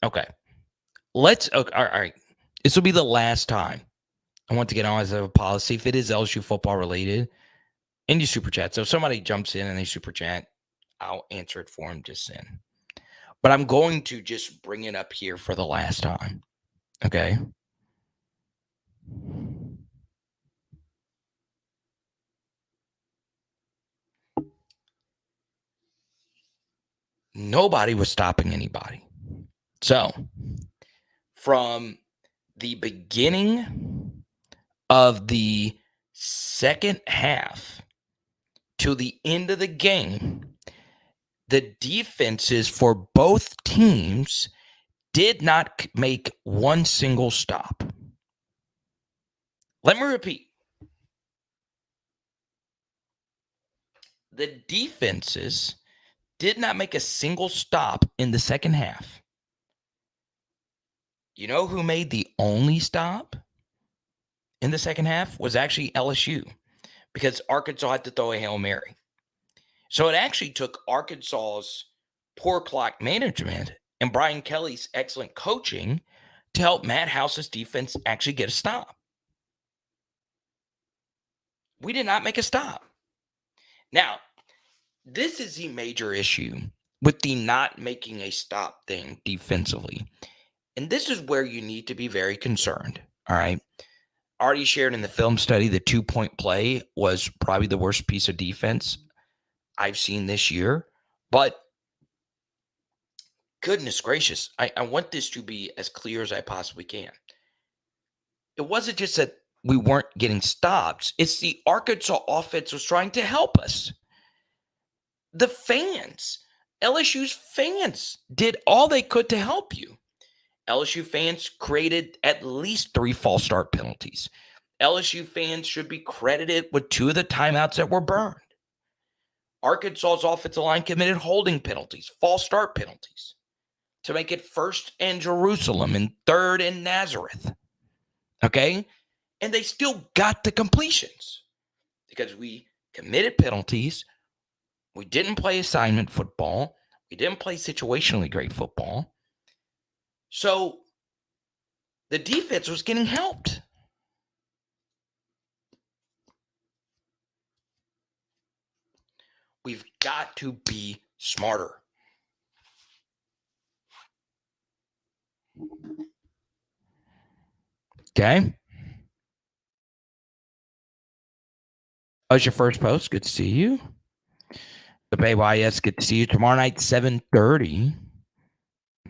Okay. Okay, all right. This will be the last time I want to get on as a policy. If it is LSU football related, and you super chat. So if somebody jumps in and they super chat, I'll answer it for them just then. But I'm going to just bring it up here for the last time. Okay. Nobody was stopping anybody. So from the beginning of the second half to the end of the game, the defenses for both teams did not make one single stop. Let me repeat. The defenses did not make a single stop in the second half. You know who made the only stop in the second half was actually LSU, because Arkansas had to throw a Hail Mary. So it actually took Arkansas's poor clock management and Brian Kelly's excellent coaching to help Matt House's defense actually get a stop. We did not make a stop. Now, this is the major issue with the not making a stop thing defensively. And this is where you need to be very concerned. All right. Already shared in the film study, the 2-point play was probably the worst piece of defense I've seen this year. But goodness gracious, I want this to be as clear as I possibly can. It wasn't just that we weren't getting stops. It's the Arkansas offense was trying to help us. The fans, LSU's fans, did all they could to help you. LSU fans created at least 3 false start penalties. LSU fans should be credited with 2 of the timeouts that were burned. Arkansas's offensive line committed holding penalties, false start penalties, to make it 1st and Jerusalem and 3rd and Nazareth. Okay? And they still got the completions because we committed penalties. We didn't play assignment football. We didn't play situationally great football. So the defense was getting helped. We've got to be smarter. Okay? That was your first post. Good to see you. The AYS, good to see you. Tomorrow night, 7:30.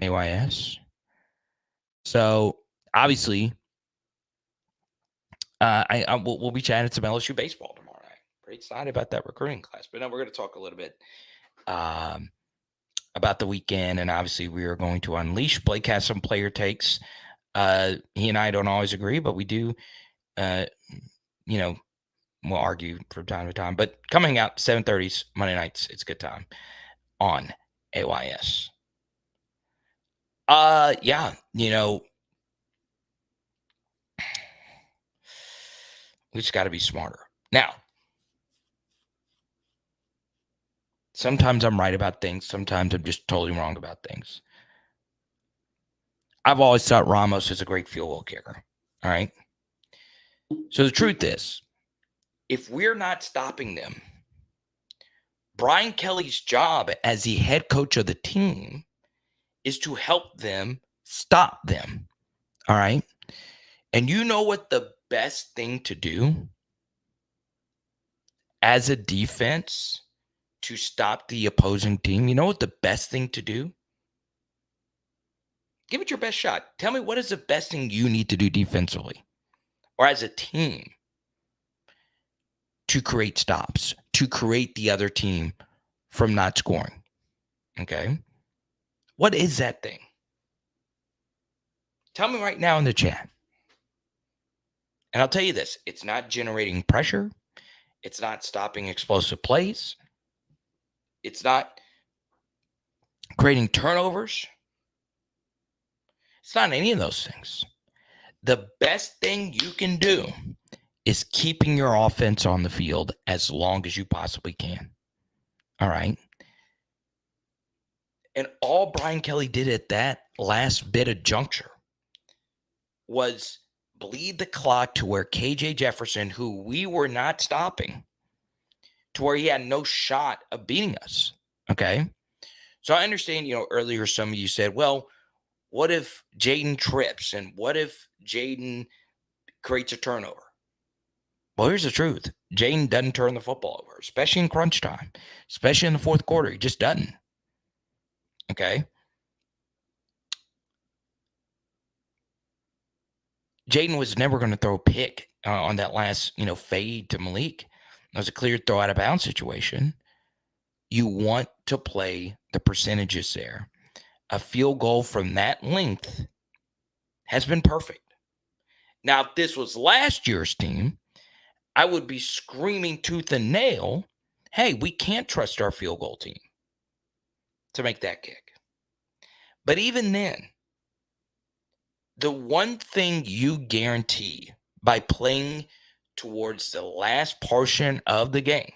AYS. So, obviously, we'll be chatting some LSU baseball tomorrow night. Pretty excited about that recruiting class. But now we're going to talk a little bit about the weekend. And obviously, we are going to unleash. Blake has some player takes. He and I don't always agree, but we do, we'll argue from time to time. But coming out 7:30s, Monday nights, it's a good time on AYS. Yeah, we just got to be smarter. Now, sometimes I'm right about things. Sometimes I'm just totally wrong about things. I've always thought Ramos is a great field goal kicker. All right. So the truth is, if we're not stopping them, Brian Kelly's job as the head coach of the team is to help them stop them. All right. And you know what the best thing to do as a defense to stop the opposing team? You know what the best thing to do? Give it your best shot. Tell me, what is the best thing you need to do defensively or as a team to create stops, to create the other team from not scoring? Okay. What is that thing? Tell me right now in the chat. And I'll tell you this, it's not generating pressure. It's not stopping explosive plays. It's not creating turnovers. It's not any of those things. The best thing you can do is keeping your offense on the field as long as you possibly can. All right. And all Brian Kelly did at that last bit of juncture was bleed the clock to where KJ Jefferson, who we were not stopping, to where he had no shot of beating us. Okay. So I understand, earlier some of you said, well, what if JAYDEN trips and what if JAYDEN creates a turnover? Well, here's the truth. JAYDEN doesn't turn the football over, especially in crunch time, especially in the fourth quarter. He just doesn't. Okay. JAYDEN was never going to throw a pick on that last, fade to Malik. It was a clear throw out of bounds situation. You want to play the percentages there. A field goal from that length has been perfect. Now, if this was last year's team, I would be screaming tooth and nail, hey, we can't trust our field goal team to make that kick. But even then, the one thing you guarantee by playing towards the last portion of the game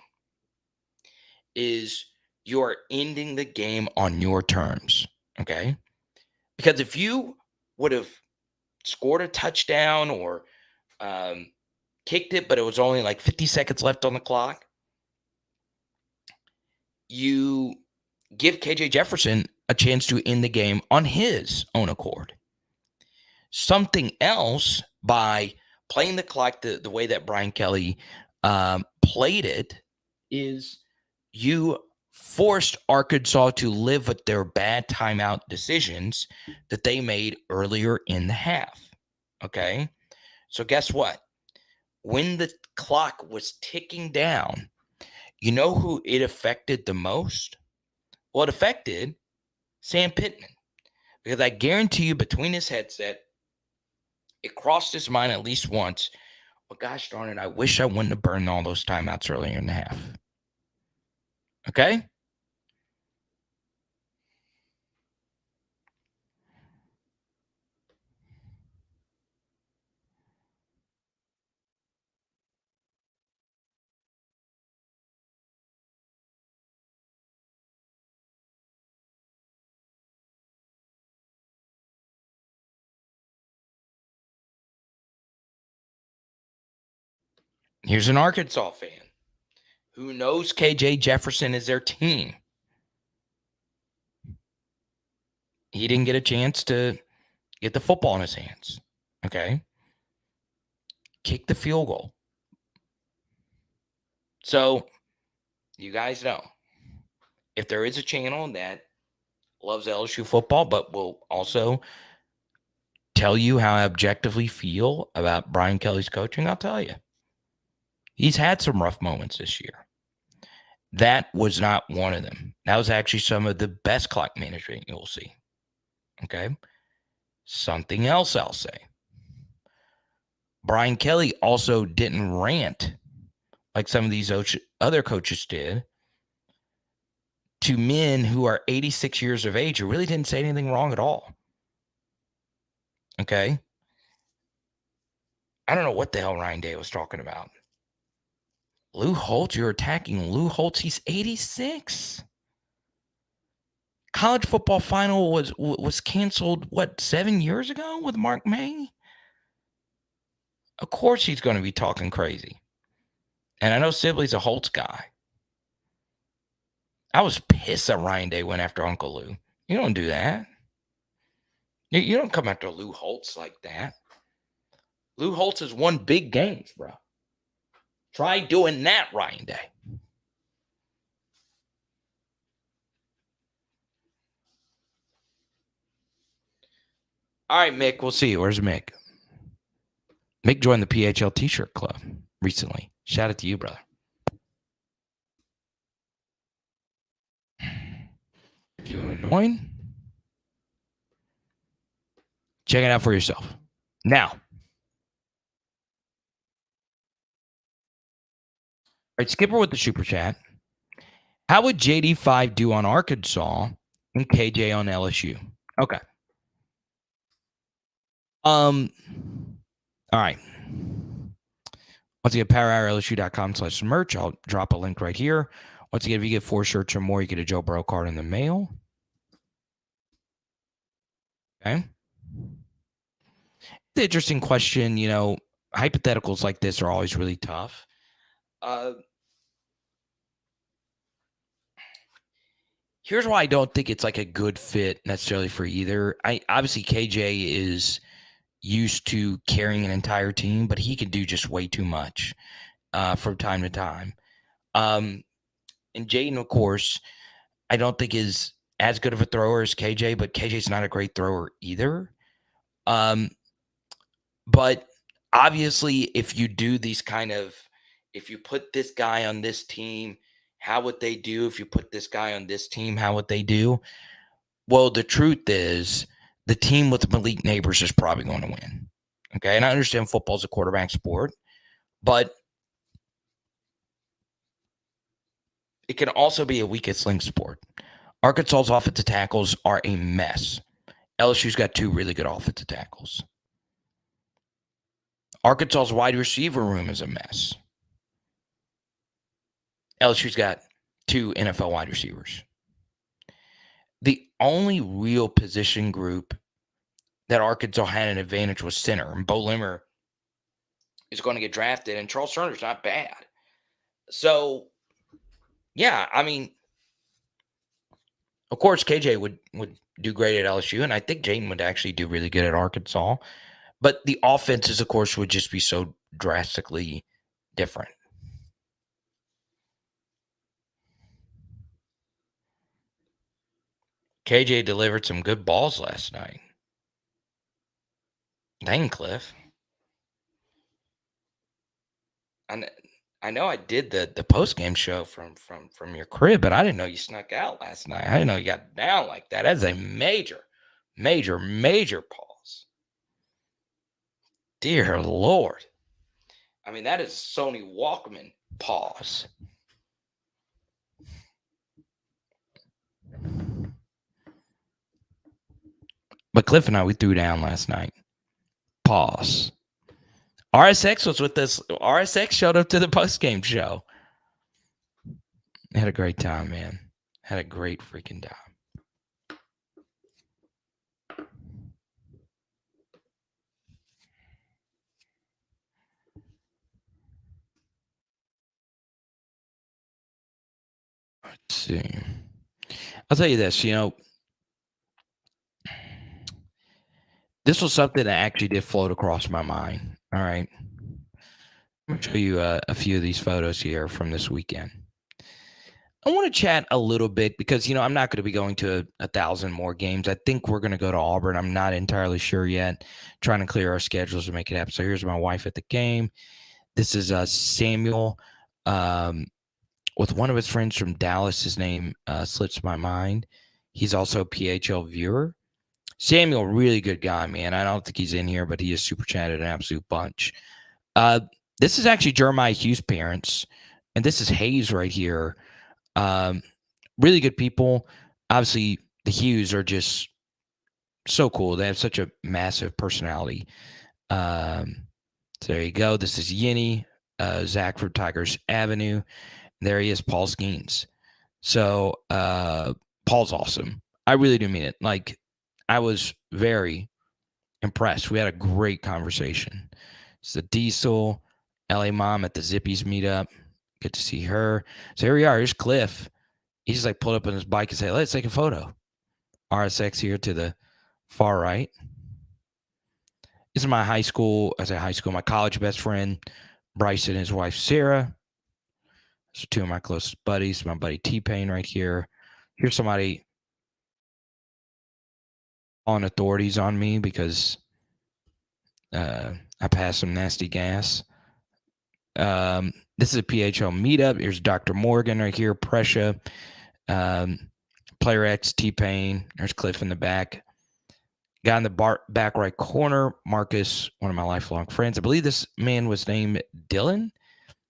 is you are ending the game on your terms, okay? Because if you would have scored a touchdown or kicked it, but it was only like 50 seconds left on the clock, you give KJ Jefferson a chance to end the game on his own accord. Something else by playing the clock the way that Brian Kelly played it is you forced Arkansas to live with their bad timeout decisions that they made earlier in the half. Okay. So guess what? When the clock was ticking down, you know who it affected the most? Well, it affected Sam Pittman. Because I guarantee you, between his headset, it crossed his mind at least once. Well, gosh darn it, I wish I wouldn't have burned all those timeouts earlier in the half. Okay? Here's an Arkansas fan who knows KJ Jefferson is their team. He didn't get a chance to get the football in his hands. Okay? Kick the field goal. So, you guys know, if there is a channel that loves LSU football, but will also tell you how I objectively feel about Brian Kelly's coaching, I'll tell you. He's had some rough moments this year. That was not one of them. That was actually some of the best clock management you'll see. Okay? Something else I'll say. Brian Kelly also didn't rant like some of these other coaches did to men who are 86 years of age who really didn't say anything wrong at all. Okay? I don't know what the hell Ryan Day was talking about. Lou Holtz, you're attacking Lou Holtz. He's 86. College football final was canceled, what, 7 years ago with Mark May? Of course he's going to be talking crazy. And I know Sibley's a Holtz guy. I was pissed that Ryan Day went after Uncle Lou. You don't do that. You don't come after Lou Holtz like that. Lou Holtz has won big games, bro. Try doing that, Ryan Day. All right, Mick, we'll see you. Where's Mick? Mick joined the PHL T-shirt club recently. Shout out to you, brother. If you want to join, check it out for yourself. Now, all right, Skipper with the super chat. How would JD5 do on Arkansas and KJ on LSU? Okay. All right. Once again, powerhourlsu.com/merch. I'll drop a link right here. Once again, if you get 4 shirts or more, you get a Joe Burrow card in the mail. Okay. The interesting question, hypotheticals like this are always really tough. Here's why I don't think it's like a good fit necessarily for either. Obviously KJ is used to carrying an entire team, but he can do just way too much from time to time. And Jayden, of course, I don't think is as good of a thrower as KJ, but KJ's not a great thrower either. But obviously, if you do these if you put this guy on this team, how would they do? If you put this guy on this team, how would they do? Well, the truth is the team with Malik Neighbors is probably going to win. Okay. And I understand football's a quarterback sport, but it can also be a weakest link sport. Arkansas's offensive tackles are a mess. LSU's got 2 really good offensive tackles. Arkansas's wide receiver room is a mess. LSU's got 2 NFL wide receivers. The only real position group that Arkansas had an advantage was center. And Bo Limmer is going to get drafted, and Charles Turner's not bad. So, yeah, I mean, of course, KJ would do great at LSU, and I think Jayden would actually do really good at Arkansas. But the offenses, of course, would just be so drastically different. KJ delivered some good balls last night. Dang, Cliff. I know I did the post game show from your crib, but I didn't know you snuck out last night. I didn't know you got down like that. That's a major, major, major pause. Dear Lord. I mean, that is Sony Walkman pause. But Cliff and I, we threw down last night. Pause. RSX was with us. RSX showed up to the post-game show. Had a great time, man. Had a great freaking time. Let's see. I'll tell you this, this was something that actually did float across my mind. All right. I'm going to show you a few of these photos here from this weekend. I want to chat a little bit because, I'm not going to be going to 1,000 more games. I think we're going to go to Auburn. I'm not entirely sure yet. Trying to clear our schedules to make it happen. So here's my wife at the game. This is Samuel with one of his friends from Dallas. His name slips my mind. He's also a PHL viewer. Samuel, really good guy, man. I don't think he's in here, but he is super chatted an absolute bunch. This is actually Jeremiah Hughes' parents, and this is Hayes right here. Really good people. Obviously, the Hughes are just so cool. They have such a massive personality. So there you go. This is Yinny, Zach from Tigers Avenue. There he is, Paul Skeens. So Paul's awesome. I really do mean it. Like, I was very impressed. We had a great conversation. It's the Diesel, LA Mom at the Zippies meetup. Good to see her. So here we are. Here's Cliff. He just like pulled up on his bike and said, let's take a photo. RSX here to the far right. This is my my college best friend, Bryson, and his wife, Sarah. Those are two of my closest buddies. My buddy T-Pain right here. Here's somebody on authorities on me because I passed some nasty gas. This is a PHL meetup. Here's Dr. Morgan right here, Prescia, Player X, T-Pain. There's Cliff in the back. Guy in the back right corner, Marcus, one of my lifelong friends. I believe this man was named Dylan.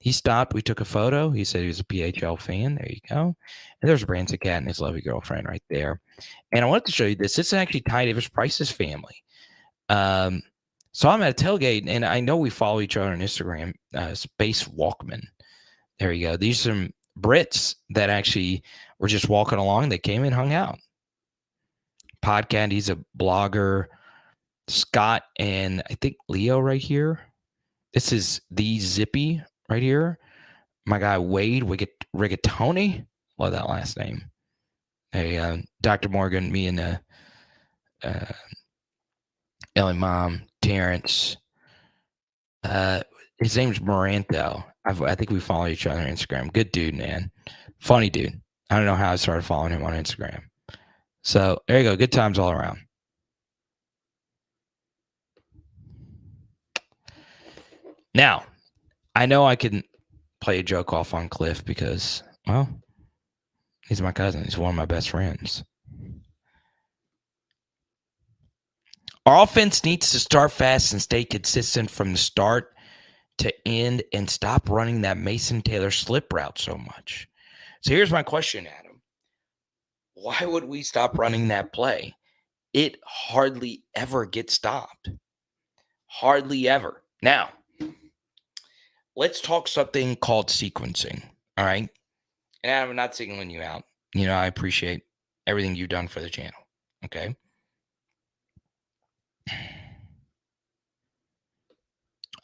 He stopped. We took a photo. He said he was a PHL fan. There you go. And there's Branson Cat and his lovely girlfriend right there. And I wanted to show you this. This is actually Ty Davis Price's family. So I'm at a tailgate, and I know we follow each other on Instagram. Space Walkman. There you go. These are some Brits that actually were just walking along. They came and hung out. Podcast. He's a blogger. Scott and I think Leo right here. This is the Zippy right here. My guy Wade Rigatoni. Love that last name. Hey, Dr. Morgan, me and Ellie Mom, Terrence. His name's Moranto. I think we follow each other on Instagram. Good dude, man. Funny dude. I don't know how I started following him on Instagram. So there you go. Good times all around. Now, I know I can play a joke off on Cliff because, well, he's my cousin. He's one of my best friends. Our offense needs to start fast and stay consistent from the start to end and stop running that Mason Taylor slip route so much. So here's my question, Adam. Why would we stop running that play? It hardly ever gets stopped. Hardly ever. Now, let's talk something called sequencing. All right. And I'm not singling you out. I appreciate everything you've done for the channel. Okay.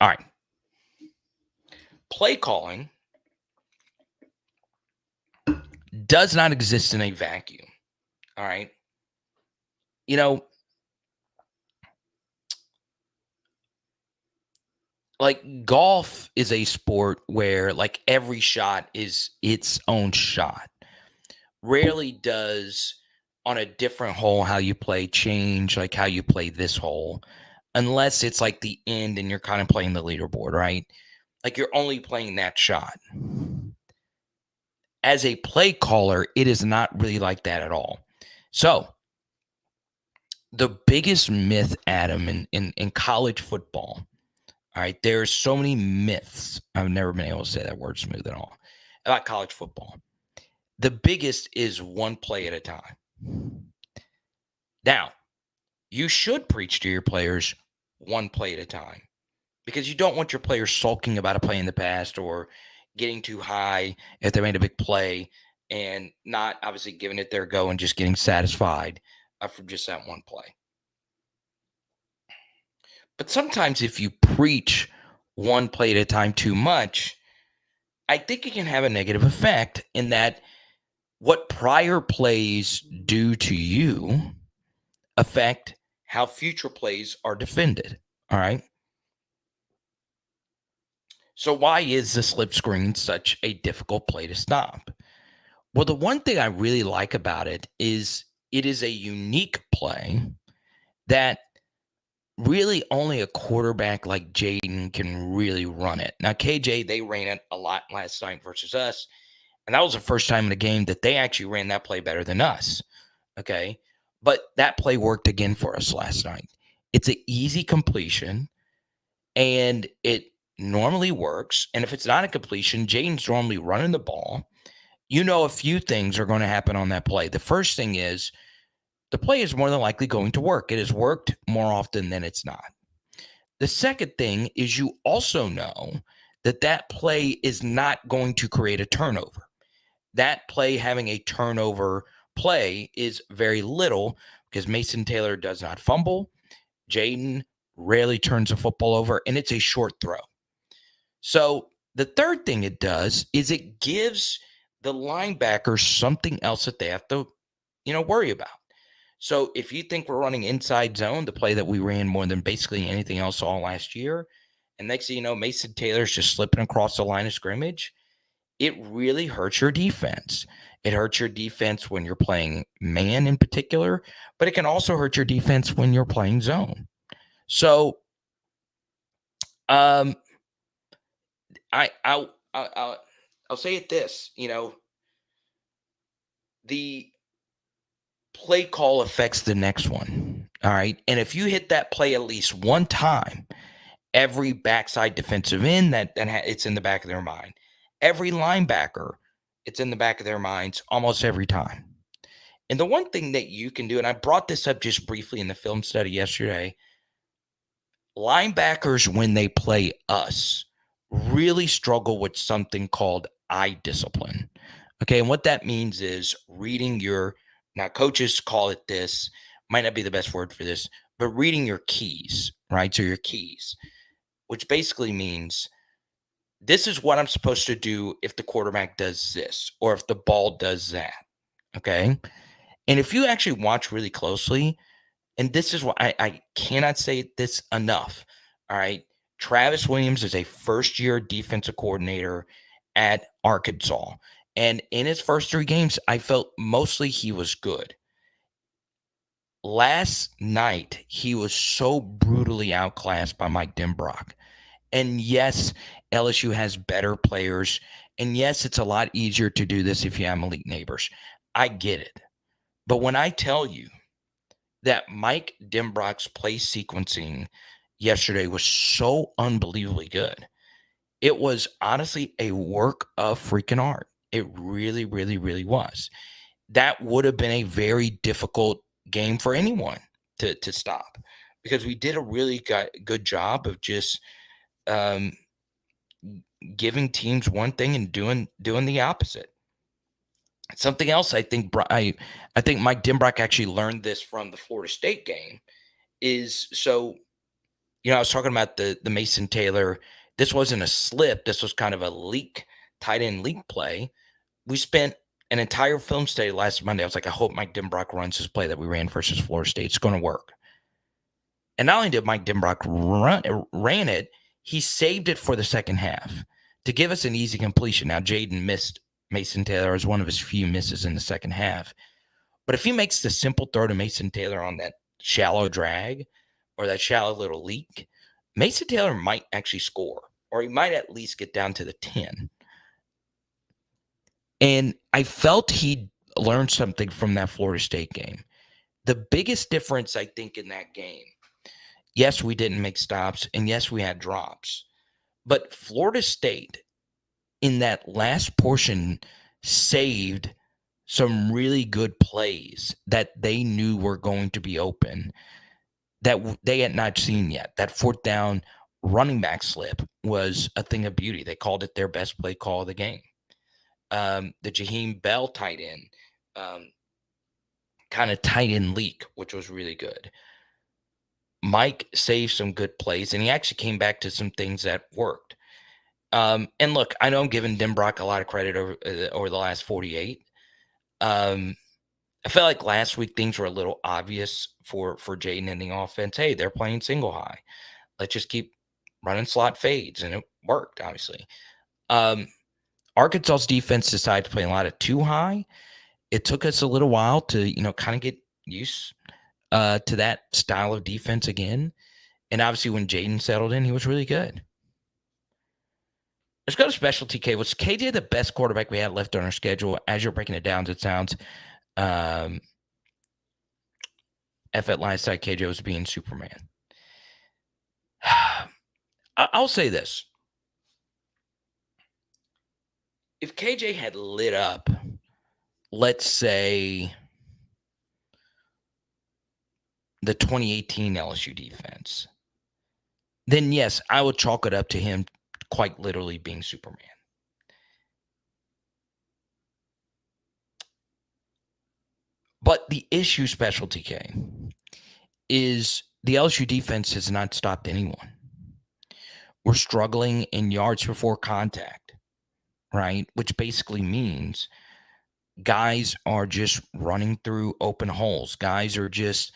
All right. Play calling does not exist in a vacuum. All right. like golf is a sport where like every shot is its own shot. Rarely does on a different hole how you play change like how you play this hole, unless it's like the end and you're kind of playing the leaderboard, right? Like you're only playing that shot. As a play caller, it is not really like that at all. So the biggest myth, Adam, in college football, all right, there's so many myths. I've never been able to say that word smooth at all about college football. The biggest is one play at a time. Now, you should preach to your players one play at a time because you don't want your players sulking about a play in the past or getting too high if they made a big play and not obviously giving it their go and just getting satisfied from just that one play. But sometimes if you preach one play at a time too much, I think it can have a negative effect in that what prior plays do to you affect how future plays are defended. All right. So, why is the slip screen such a difficult play to stop? Well, the one thing I really like about it is a unique play that really only a quarterback like JAYDEN can really run it. Now, KJ, they ran it a lot last night versus us. And that was the first time in the game that they actually ran that play better than us. Okay. But that play worked again for us last night. It's an easy completion and it normally works. And if it's not a completion, JAYDEN's normally running the ball. You know, a few things are going to happen on that play. The first thing is the play is more than likely going to work. It has worked more often than it's not. The second thing is you also know that that play is not going to create a turnover. That play having a turnover play is very little because Mason Taylor does not fumble. JAYDEN rarely turns a football over, and it's a short throw. So the third thing it does is it gives the linebackers something else that they have to, worry about. So if you think we're running inside zone, the play that we ran more than basically anything else all last year, and next thing you know, Mason Taylor's just slipping across the line of scrimmage, it really hurts your defense. It hurts your defense when you're playing man in particular, but it can also hurt your defense when you're playing zone. So, I'll say it this, the play call affects the next one. All right. And if you hit that play at least one time, every backside defensive end it's in the back of their mind. Every linebacker, it's in the back of their minds almost every time. And the one thing that you can do, and I brought this up just briefly in the film study yesterday, linebackers, when they play us, really struggle with something called eye discipline. Okay. And what that means is reading now coaches call it this, might not be the best word for this, but reading your keys, right? So your keys, which basically means this is what I'm supposed to do if the quarterback does this or if the ball does that. Okay. And if you actually watch really closely, and this is what I cannot say this enough. All right. Travis Williams is a first-year defensive coordinator at Arkansas. And in his first 3 games, I felt mostly he was good. Last night, he was so brutally outclassed by Mike Denbrock. And yes, LSU has better players. And yes, it's a lot easier to do this if you have elite neighbors. I get it. But when I tell you that Mike Denbrock's play sequencing yesterday was so unbelievably good, it was honestly a work of freaking art. It really, really, really was. That would have been a very difficult game for anyone to stop because we did a really good job of just giving teams one thing and doing the opposite. Something else I think I think Mike Denbrock actually learned this from the Florida State game is so I was talking about the Mason Taylor. This wasn't a slip. This was kind of a leak, tight end leak play. We spent an entire film study last Monday. I was like, I hope Mike Denbrock runs this play that we ran versus Florida State. It's going to work. And not only did Mike Denbrock ran it, he saved it for the second half to give us an easy completion. Now, JAYDEN missed Mason Taylor as one of his few misses in the second half. But if he makes the simple throw to Mason Taylor on that shallow drag or that shallow little leak, Mason Taylor might actually score, or he might at least get down to the 10. And I felt he learned something from that Florida State game. The biggest difference, I think, in that game, yes, we didn't make stops, and yes, we had drops. But Florida State, in that last portion, saved some really good plays that they knew were going to be open that they had not seen yet. That fourth down running back slip was a thing of beauty. They called it their best play call of the game. The Jaheim Bell tight end, kind of tight end leak, which was really good. Mike saved some good plays, and he actually came back to some things that worked. And look, I know I'm giving Denbrock a lot of credit over the last 48. I felt like last week things were a little obvious for JAYDEN in the offense. Hey, they're playing single high. Let's just keep running slot fades, and it worked, obviously. Arkansas's defense decided to play a lot of two high. It took us a little while to, kind of get used to that style of defense again. And obviously when JAYDEN settled in, he was really good. Let's go to special TK. Was KJ the best quarterback we had left on our schedule? As you're breaking it down, it sounds F at last side, KJ was being Superman. I'll say this. If KJ had lit up, let's say, the 2018 LSU defense, then yes, I would chalk it up to him quite literally being Superman. But the issue, special TK, is the LSU defense has not stopped anyone. We're struggling in yards before contact, right? Which basically means guys are just running through open holes. Guys are just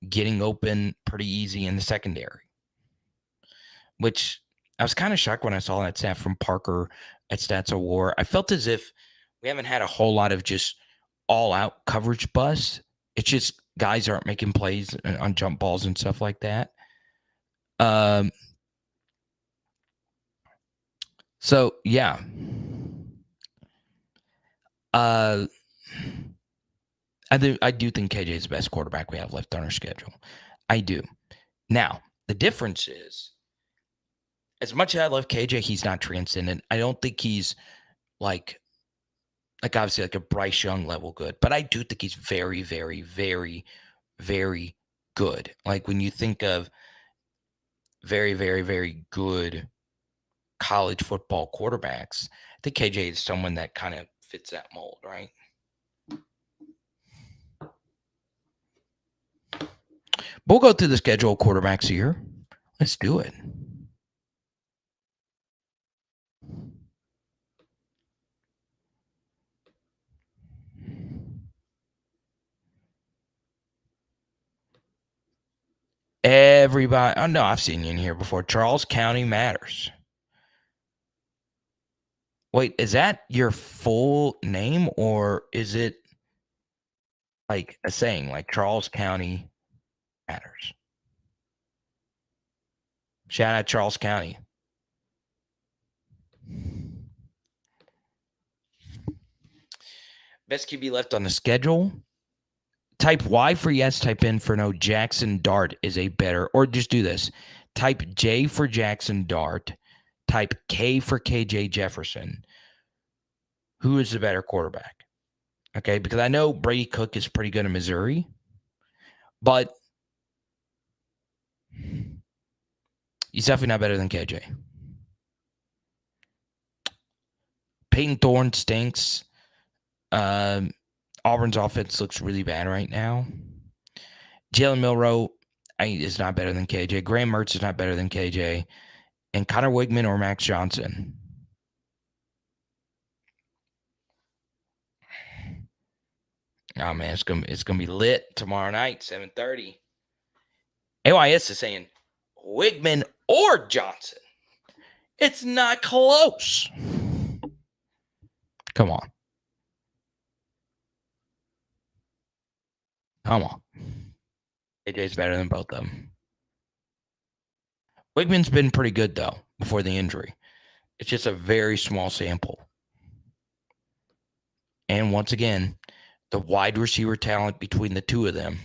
getting open pretty easy in the secondary, which I was kind of shocked when I saw that stat from Parker at Stats of War. I felt as if we haven't had a whole lot of just all-out coverage busts. It's just guys aren't making plays on jump balls and stuff like that. So, yeah. I do think KJ is the best quarterback we have left on our schedule. I do. Now, the difference is, as much as I love KJ, he's not transcendent. I don't think he's like obviously like a Bryce Young level good, but I do think he's very, very, very, very good. Like when you think of very, very, very good college football quarterbacks, I think KJ is someone that kind of fits that mold, right? We'll go through the schedule of quarterbacks here. Let's do it. Everybody, oh no, I've seen you in here before. Charles County matters. Wait, is that your full name, or is it like a saying, like Charles County matters? Shout out Charles County. Best QB left on the schedule. Type Y for yes, type N for no. Jackson Dart is a better, or just do this. Type J for Jackson Dart. Type K for KJ Jefferson. Who is the better quarterback? Okay, because I know Brady Cook is pretty good in Missouri, but he's definitely not better than KJ. Peyton Thorne stinks. Auburn's offense looks really bad right now. Jalen Milroe is not better than KJ. Graham Mertz is not better than KJ. And Connor Wigman or Max Johnson. Oh, man, it's gonna be lit tomorrow night, 7:30. AYS is saying Wigman or Johnson. It's not close. Come on. Come on. AJ's better than both of them. Wigman's been pretty good, though, before the injury. It's just a very small sample. And once again, the wide receiver talent between the two of them,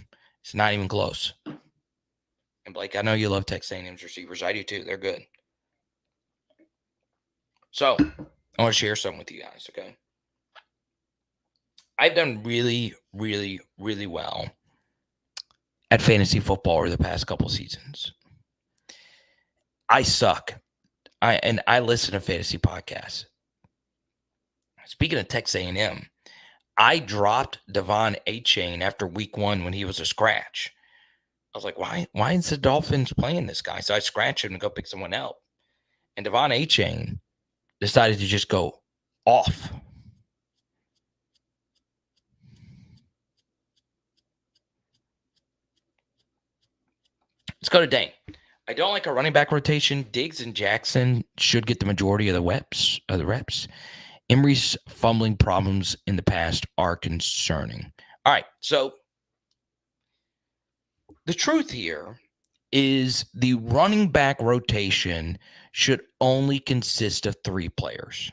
it's not even close. And Blake, I know you love Texas A&M's receivers. I do too. They're good. So I want to share something with you guys, okay? I've done really, really, really well at fantasy football over the past couple seasons. I suck. I listen to fantasy podcasts. Speaking of Texas A&M, I dropped Devon Achane after week 1 when he was a scratch. I was like, why is the Dolphins playing this guy? So I scratched him and go pick someone else. And Devon Achane decided to just go off. Let's go to Dane. I don't like a running back rotation. Diggs and Jackson should get the majority of the reps. Emery's fumbling problems in the past are concerning. All right, so the truth here is the running back rotation should only consist of 3 players: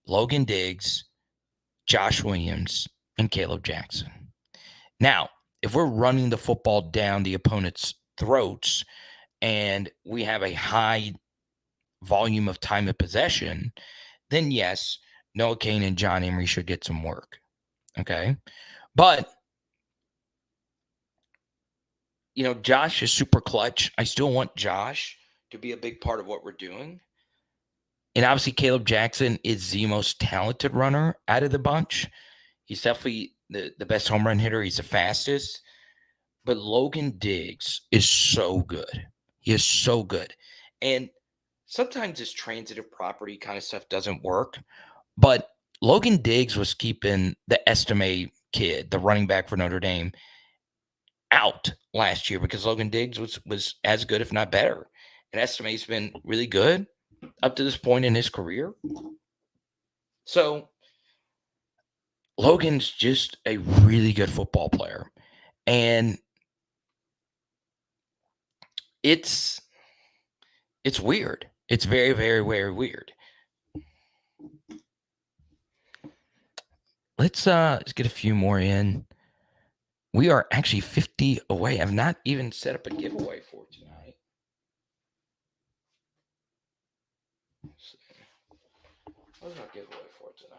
Logan Diggs, Josh Williams, and Caleb Jackson. Now, if we're running the football down the opponent's throats and we have a high volume of time of possession, then yes, Noah Cain and John Emery should get some work. Okay. But, Josh is super clutch. I still want Josh to be a big part of what we're doing. And obviously, Caleb Jackson is the most talented runner out of the bunch. He's definitely the best home run hitter. He's the fastest. But Logan Diggs is so good. He is so good. And sometimes this transitive property kind of stuff doesn't work. But Logan Diggs was keeping the Estime kid, the running back for Notre Dame, out last year because Logan Diggs was as good, if not better. And Estime's been really good up to this point in his career. So Logan's just a really good football player. And it's weird. It's very, very, very weird. Let's get a few more in. We are actually 50 away. I've not even set up a giveaway for tonight. Let's see. What's our giveaway for tonight?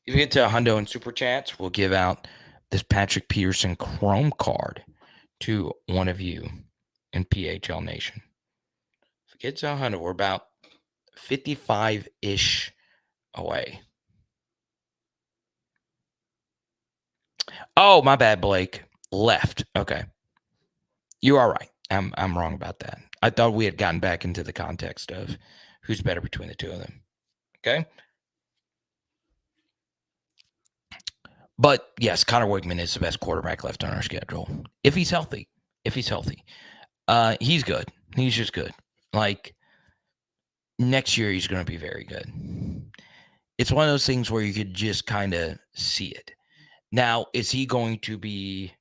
If you get to a hundo and super chats, we'll give out this Patrick Peterson Chrome card to one of you in PHL Nation. If it gets to a hundo, we're about 55-ish away. Oh, my bad, Blake. Left. Okay. You are right. I'm wrong about that. I thought we had gotten back into the context of who's better between the two of them. Okay. But yes, Connor Wigman is the best quarterback left on our schedule. If he's healthy. He's good. He's just good. Like, next year, he's going to be very good. It's one of those things where you could just kind of see it. Now, is he going to be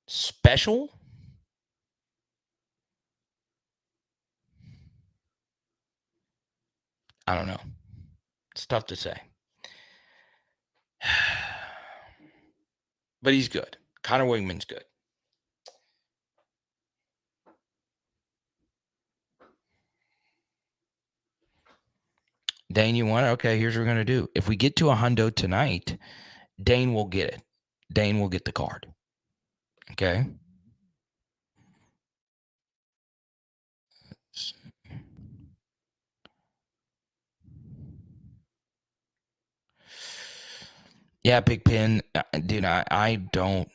special? I don't know. It's tough to say. But he's good. Connor Wigman's good. Dane, you want it? Okay, here's what we're going to do. If we get to a hundo tonight, Dane will get it. Dane will get the card. Okay? Yeah, Big Pen, dude, I don't.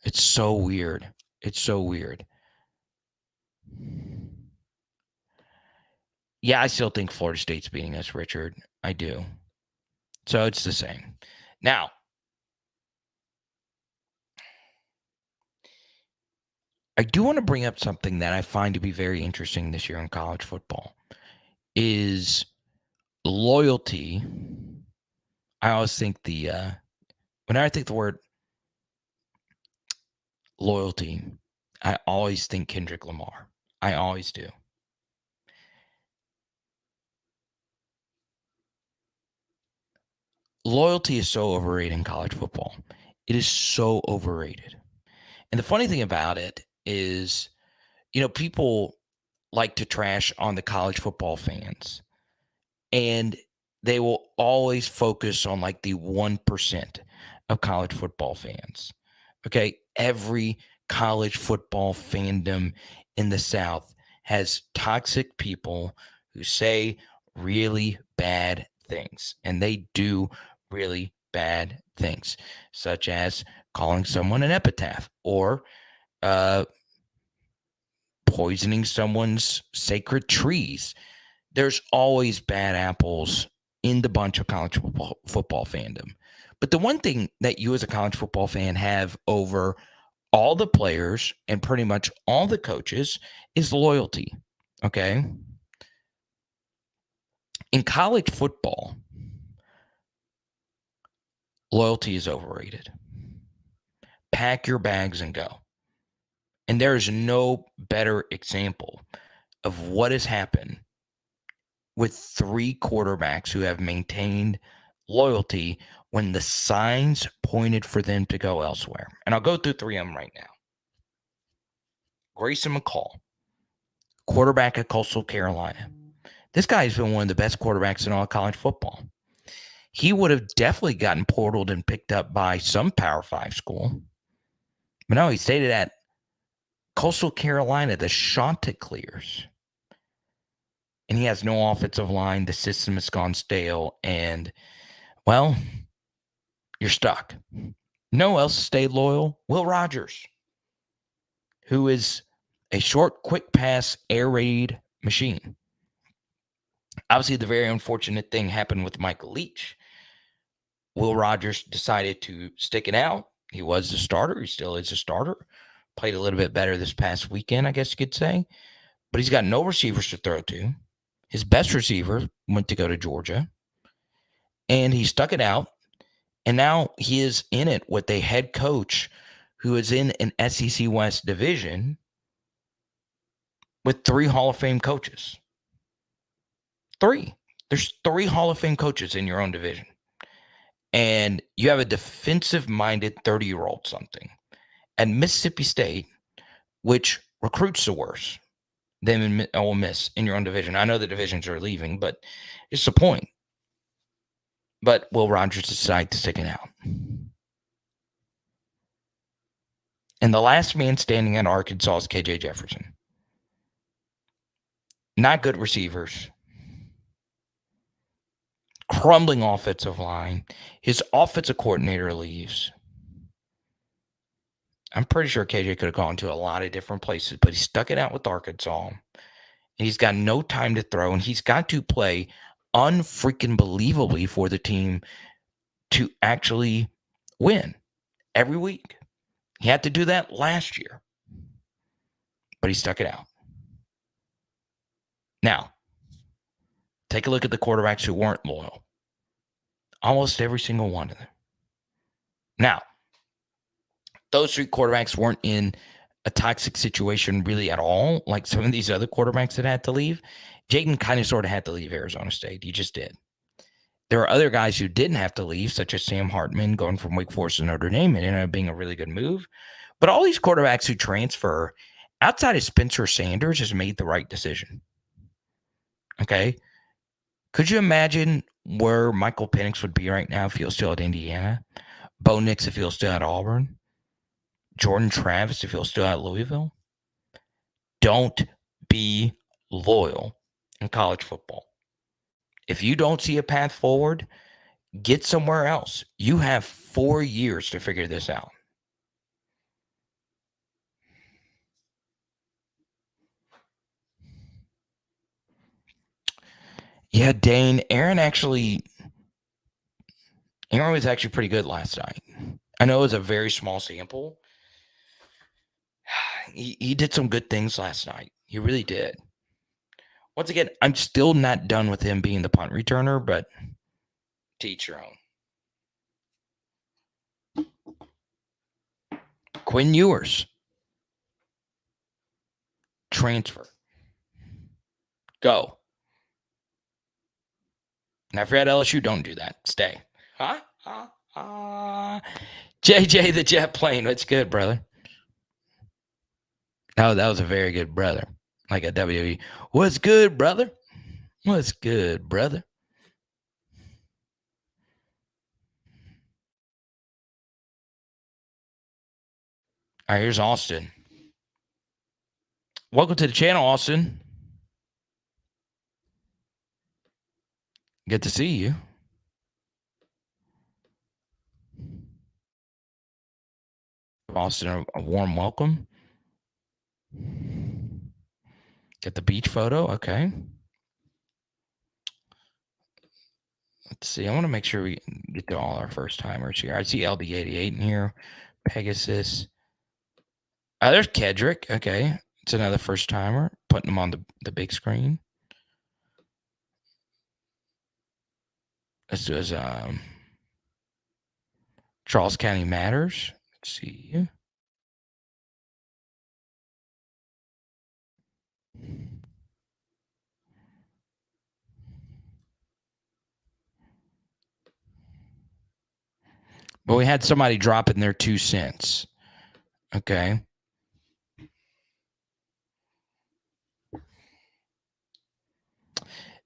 It's so weird. It's so weird. Yeah, I still think Florida State's beating us, Richard. I do. So it's the same. Now, I do want to bring up something that I find to be very interesting this year in college football is loyalty. I always think whenever I think the word loyalty, I always think Kendrick Lamar. I always do. Loyalty is so overrated in college football. It is so overrated. And the funny thing about it is, people like to trash on the college football fans, and they will always focus on like the 1% of college football fans. Okay. Every college football fandom in the South has toxic people who say really bad things, and they do really bad things, such as calling someone an epitaph or uh, poisoning someone's sacred trees. There's always bad apples in the bunch of college football fandom. But the one thing that you as a college football fan have over all the players and pretty much all the coaches is loyalty. Okay. In college football, loyalty is overrated. Pack your bags and go. And there is no better example of what has happened with three quarterbacks who have maintained loyalty when the signs pointed for them to go elsewhere. And I'll go through three of them right now. Grayson McCall, quarterback at Coastal Carolina. This guy has been one of the best quarterbacks in all college football. He would have definitely gotten portaled and picked up by some Power 5 school. But no, he stayed at Coastal Carolina, the Chanticleers. And he has no offensive line. The system has gone stale. And, well, you're stuck. No else stayed loyal. Will Rogers, who is a short, quick pass, air raid machine. Obviously, the very unfortunate thing happened with Michael Leach. Will Rogers decided to stick it out. He was the starter. He still is a starter. Played a little bit better this past weekend, I guess you could say. But he's got no receivers to throw to. His best receiver went to go to Georgia. And he stuck it out. And now he is in it with a head coach who is in an SEC West division with three Hall of Fame coaches. Three. There's three Hall of Fame coaches in your own division. And you have a defensive-minded 30-year-old something. And Mississippi State, which recruits the worst than Ole Miss in your own division. I know the divisions are leaving, but it's the point. But Will Rogers decide to stick it out? And the last man standing at Arkansas is KJ Jefferson. Not good receivers. Crumbling offensive line. His offensive coordinator leaves. I'm pretty sure KJ could have gone to a lot of different places, but he stuck it out with Arkansas. And he's got no time to throw, and he's got to play unfreaking believably for the team to actually win every week. He had to do that last year, but he stuck it out. Now, take a look at the quarterbacks who weren't loyal. Almost every single one of them. Now, those three quarterbacks weren't in a toxic situation really at all, like some of these other quarterbacks that had to leave. JAYDEN kind of sort of had to leave Arizona State. He just did. There are other guys who didn't have to leave, such as Sam Hartman going from Wake Forest to Notre Dame. It ended up being a really good move. But all these quarterbacks who transfer outside of Spencer Sanders has made the right decision. Okay. Could you imagine where Michael Penix would be right now if he was still at Indiana? Bo Nix if he was still at Auburn? Jordan Travis if he was still at Louisville? Don't be loyal in college football. If you don't see a path forward, Get somewhere else. You have 4 years to figure this out. Yeah, Dane, Aaron was actually pretty good last night. I know it was a very small sample. He did some good things last night. He really did. Once again, I'm still not done with him being the punt returner, but to each your own. Quinn Ewers. Transfer. Go. And if you're at LSU, don't do that. Stay. Huh? JJ the jet plane. What's good, brother? Oh, that was a very good brother. Like a WWE. What's good, brother? What's good, brother? All right, here's Austin. Welcome to the channel, Austin. Good to see you. Austin, a warm welcome. Get the beach photo. Okay. Let's see. I want to make sure we get to all our first timers here. I see LB88 in here. Pegasus. There's Kedrick. Okay. It's another first timer. Putting him on the big screen. This was Charles County Matters. Let's see. But we had somebody dropping their 2 cents. Okay.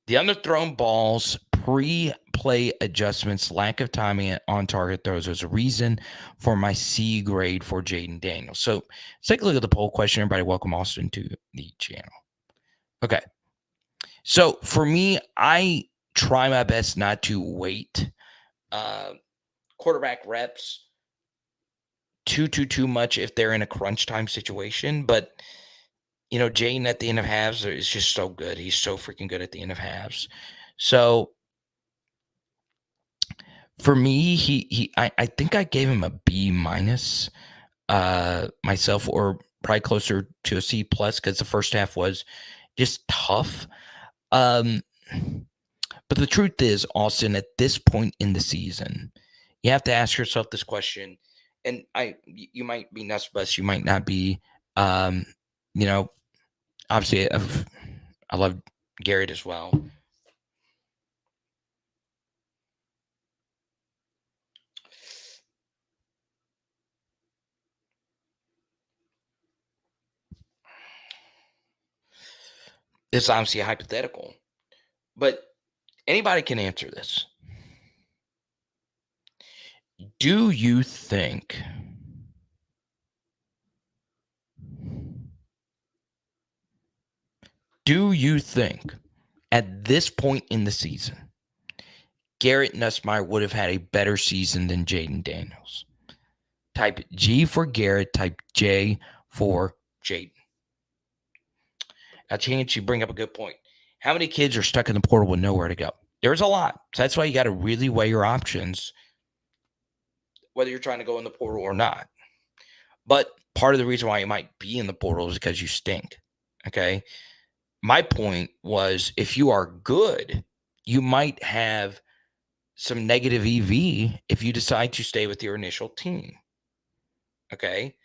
The underthrown balls, pre-play adjustments, lack of timing on target throws was a reason for my C grade for JAYDEN Daniels. So let's take a look at the poll question. Everybody, welcome Austin to the channel. Okay. So for me, I try my best not to weight quarterback reps too much if they're in a crunch time situation. But Jayden at the end of halves is just so good. He's so freaking good at the end of halves. So for me, I think I gave him a B minus myself, or probably closer to a C plus, because the first half was just tough. But the truth is, Austin, at this point in the season, you have to ask yourself this question, and you might be nuts, but you might not be. Obviously, I love Garrett as well. This is obviously a hypothetical, but anybody can answer this. Do you think at this point in the season, Garrett Nussmeier would have had a better season than JAYDEN Daniels? Type G for Garrett, type J for JAYDEN. Now, Chance, you bring up a good point. How many kids are stuck in the portal with nowhere to go? There's a lot. So that's why you got to really weigh your options, whether you're trying to go in the portal or not. But part of the reason why you might be in the portal is because you stink. Okay. My point was, if you are good, you might have some negative EV if you decide to stay with your initial team. Okay.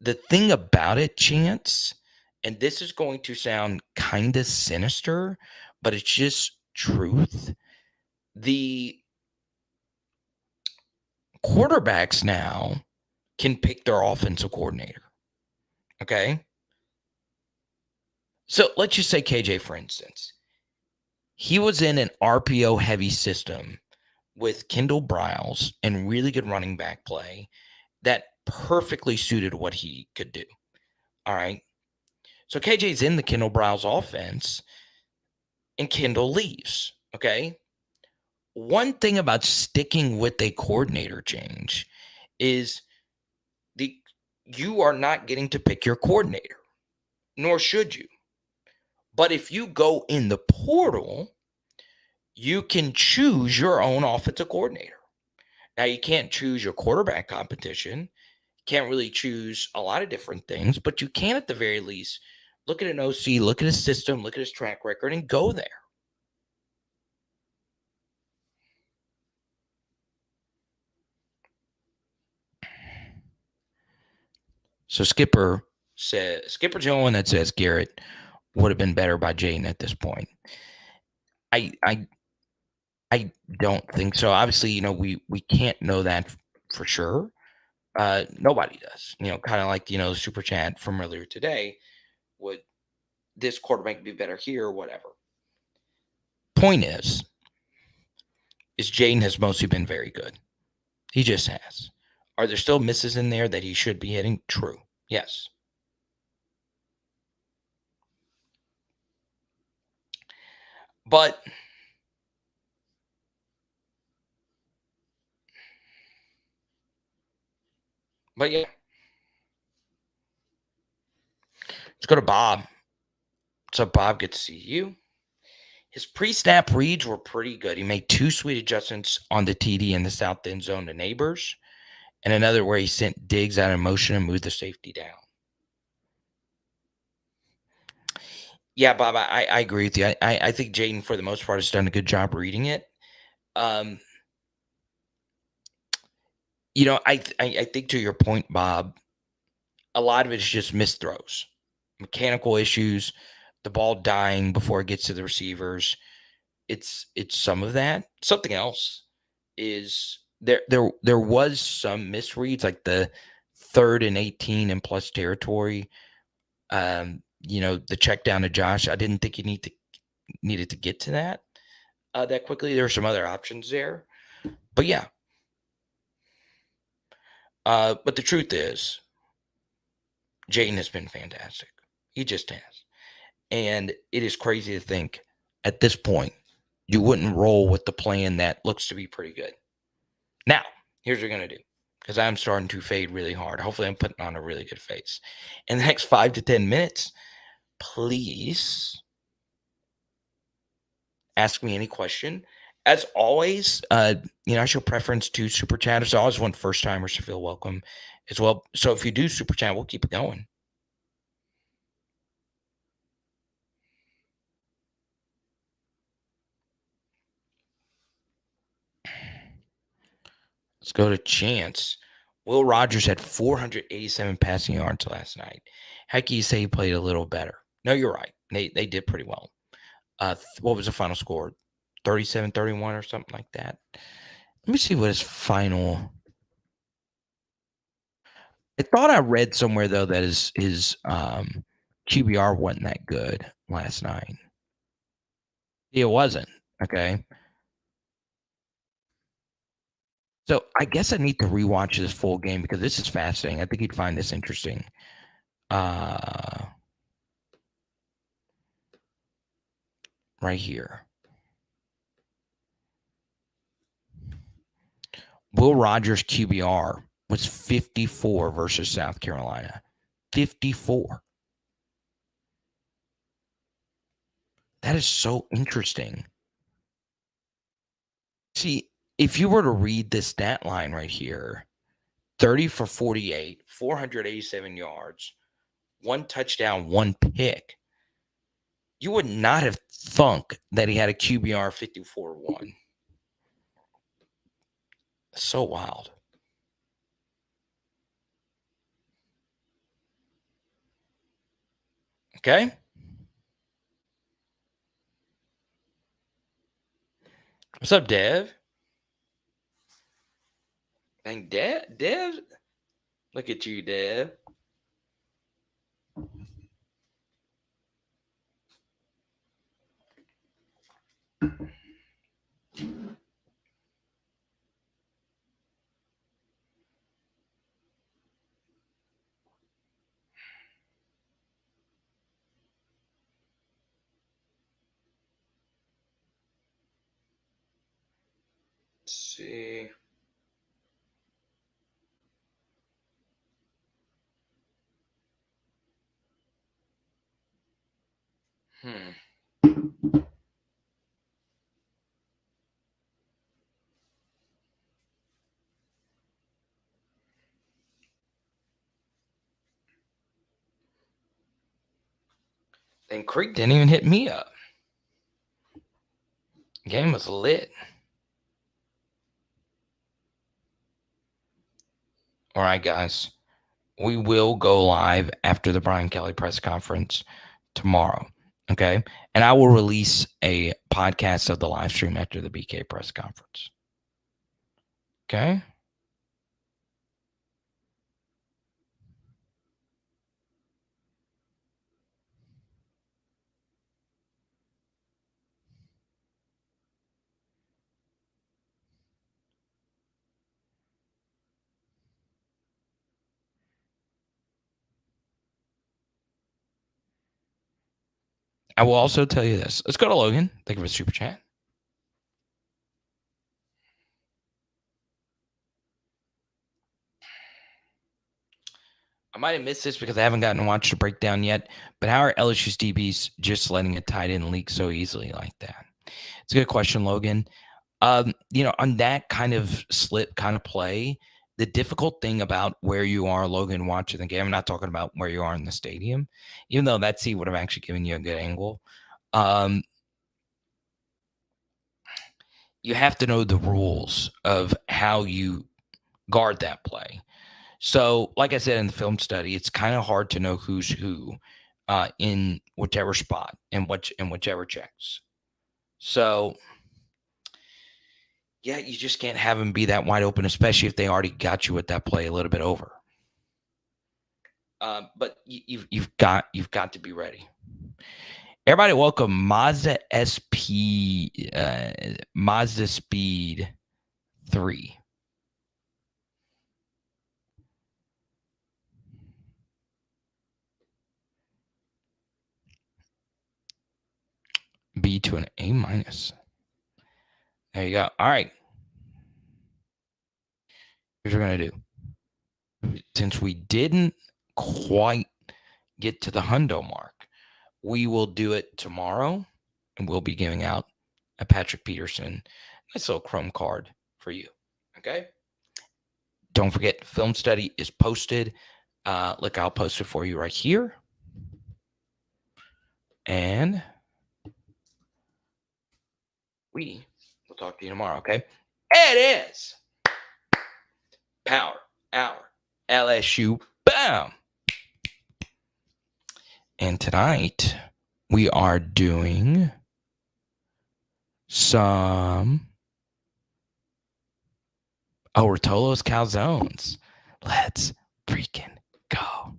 The thing about it, Chance, and this is going to sound kind of sinister, but it's just truth. The quarterbacks now can pick their offensive coordinator. Okay. So let's just say KJ, for instance. He was in an RPO heavy system with Kendall Briles and really good running back play that perfectly suited what he could do. All right. So KJ's in the Kendall Briles offense and Kendall leaves. Okay. one thing about sticking with a coordinator change is the you are not getting to pick your coordinator, nor should you. But if you go in the portal, you can choose your own offensive coordinator. Now, you can't choose your quarterback competition, can't really choose a lot of different things, but you can at the very least look at an OC, look at his system, look at his track record, and go there. So Skipper's the only one that says Garrett would have been better by Jayden at this point. I don't think so. Obviously, we can't know that for sure. Nobody does. Kind of like the super chat from earlier today. Would this quarterback be better here or whatever? Point is Jayden has mostly been very good. He just has. Are there still misses in there that he should be hitting? True. Yes. But yeah. Let's go to Bob. What's up, Bob? Good to see you. His pre-snap reads were pretty good. He made 2 sweet adjustments on the TD in the south end zone to Neighbors, and another where he sent Diggs out of motion and moved the safety down. Yeah, Bob, I agree with you. I think Jayden, for the most part, has done a good job reading it. I think to your point, Bob, a lot of it is just missed throws, mechanical issues, the ball dying before it gets to the receivers. It's some of that. Something else is there was some misreads, like the 3rd and 18 in plus territory. The check down to Josh. I didn't think you needed to get to that quickly. There were some other options there, but yeah. But the truth is, Jayden has been fantastic. He just has, and it is crazy to think at this point you wouldn't roll with the plan that looks to be pretty good. Now, here's what we're gonna do, because I'm starting to fade really hard. Hopefully, I'm putting on a really good face. In the next 5 to 10 minutes, please ask me any question. As always, I show preference to super chatters. I always want first timers to feel welcome as well. So if you do super chat, we'll keep it going. Let's go to Chance. Will Rogers had 487 passing yards last night. How can you say he played a little better? No, you're right. They did pretty well. What was the final score? 37-31 or something like that. Let me see what his final. I thought I read somewhere though that his QBR wasn't that good last night. It wasn't. Okay. So I guess I need to rewatch this full game because this is fascinating. I think you'd find this interesting. Right here. Will Rogers QBR was 54 versus South Carolina. 54. That is so interesting. See, if you were to read this stat line right here, 30 for 48, 487 yards, 1 touchdown, 1 pick, you would not have thunk that he had a QBR 54-1. So wild. Okay. What's up, Dev? Dang, Dev. Look at you, Dev. see. And Creek didn't even hit me up. Game was lit. All right, guys. We will go live after the Brian Kelly press conference tomorrow. Okay. And I will release a podcast of the live stream after the BK press conference. Okay. I will also tell you this. Let's go to Logan. Thank you for the super chat. I might have missed this because I haven't gotten to watch the breakdown yet, but how are LSU's DBs just letting a tight end leak so easily like that? It's a good question, Logan. On that kind of slip kind of play, the difficult thing about where you are, Logan, watching the game, I'm not talking about where you are in the stadium, even though that seat would have actually given you a good angle. You have to know the rules of how you guard that play. So, like I said in the film study, it's kind of hard to know who's who in whichever spot and whichever checks. So, yeah, you just can't have them be that wide open, especially if they already got you with that play a little bit over. But you've got to be ready. Everybody, welcome Mazda SP, Mazda Speed 3. B to an A minus. There you go. All right. Here's what we're gonna do. Since we didn't quite get to the hundo mark, we will do it tomorrow, and we'll be giving out a Patrick Peterson nice little chrome card for you. Okay. Don't forget, film study is posted. Look, I'll post it for you right here. And we will talk to you tomorrow, okay? It is Power Hour LSU. Bam! And tonight, we are doing some Rotolo's Calzones. Let's freaking go.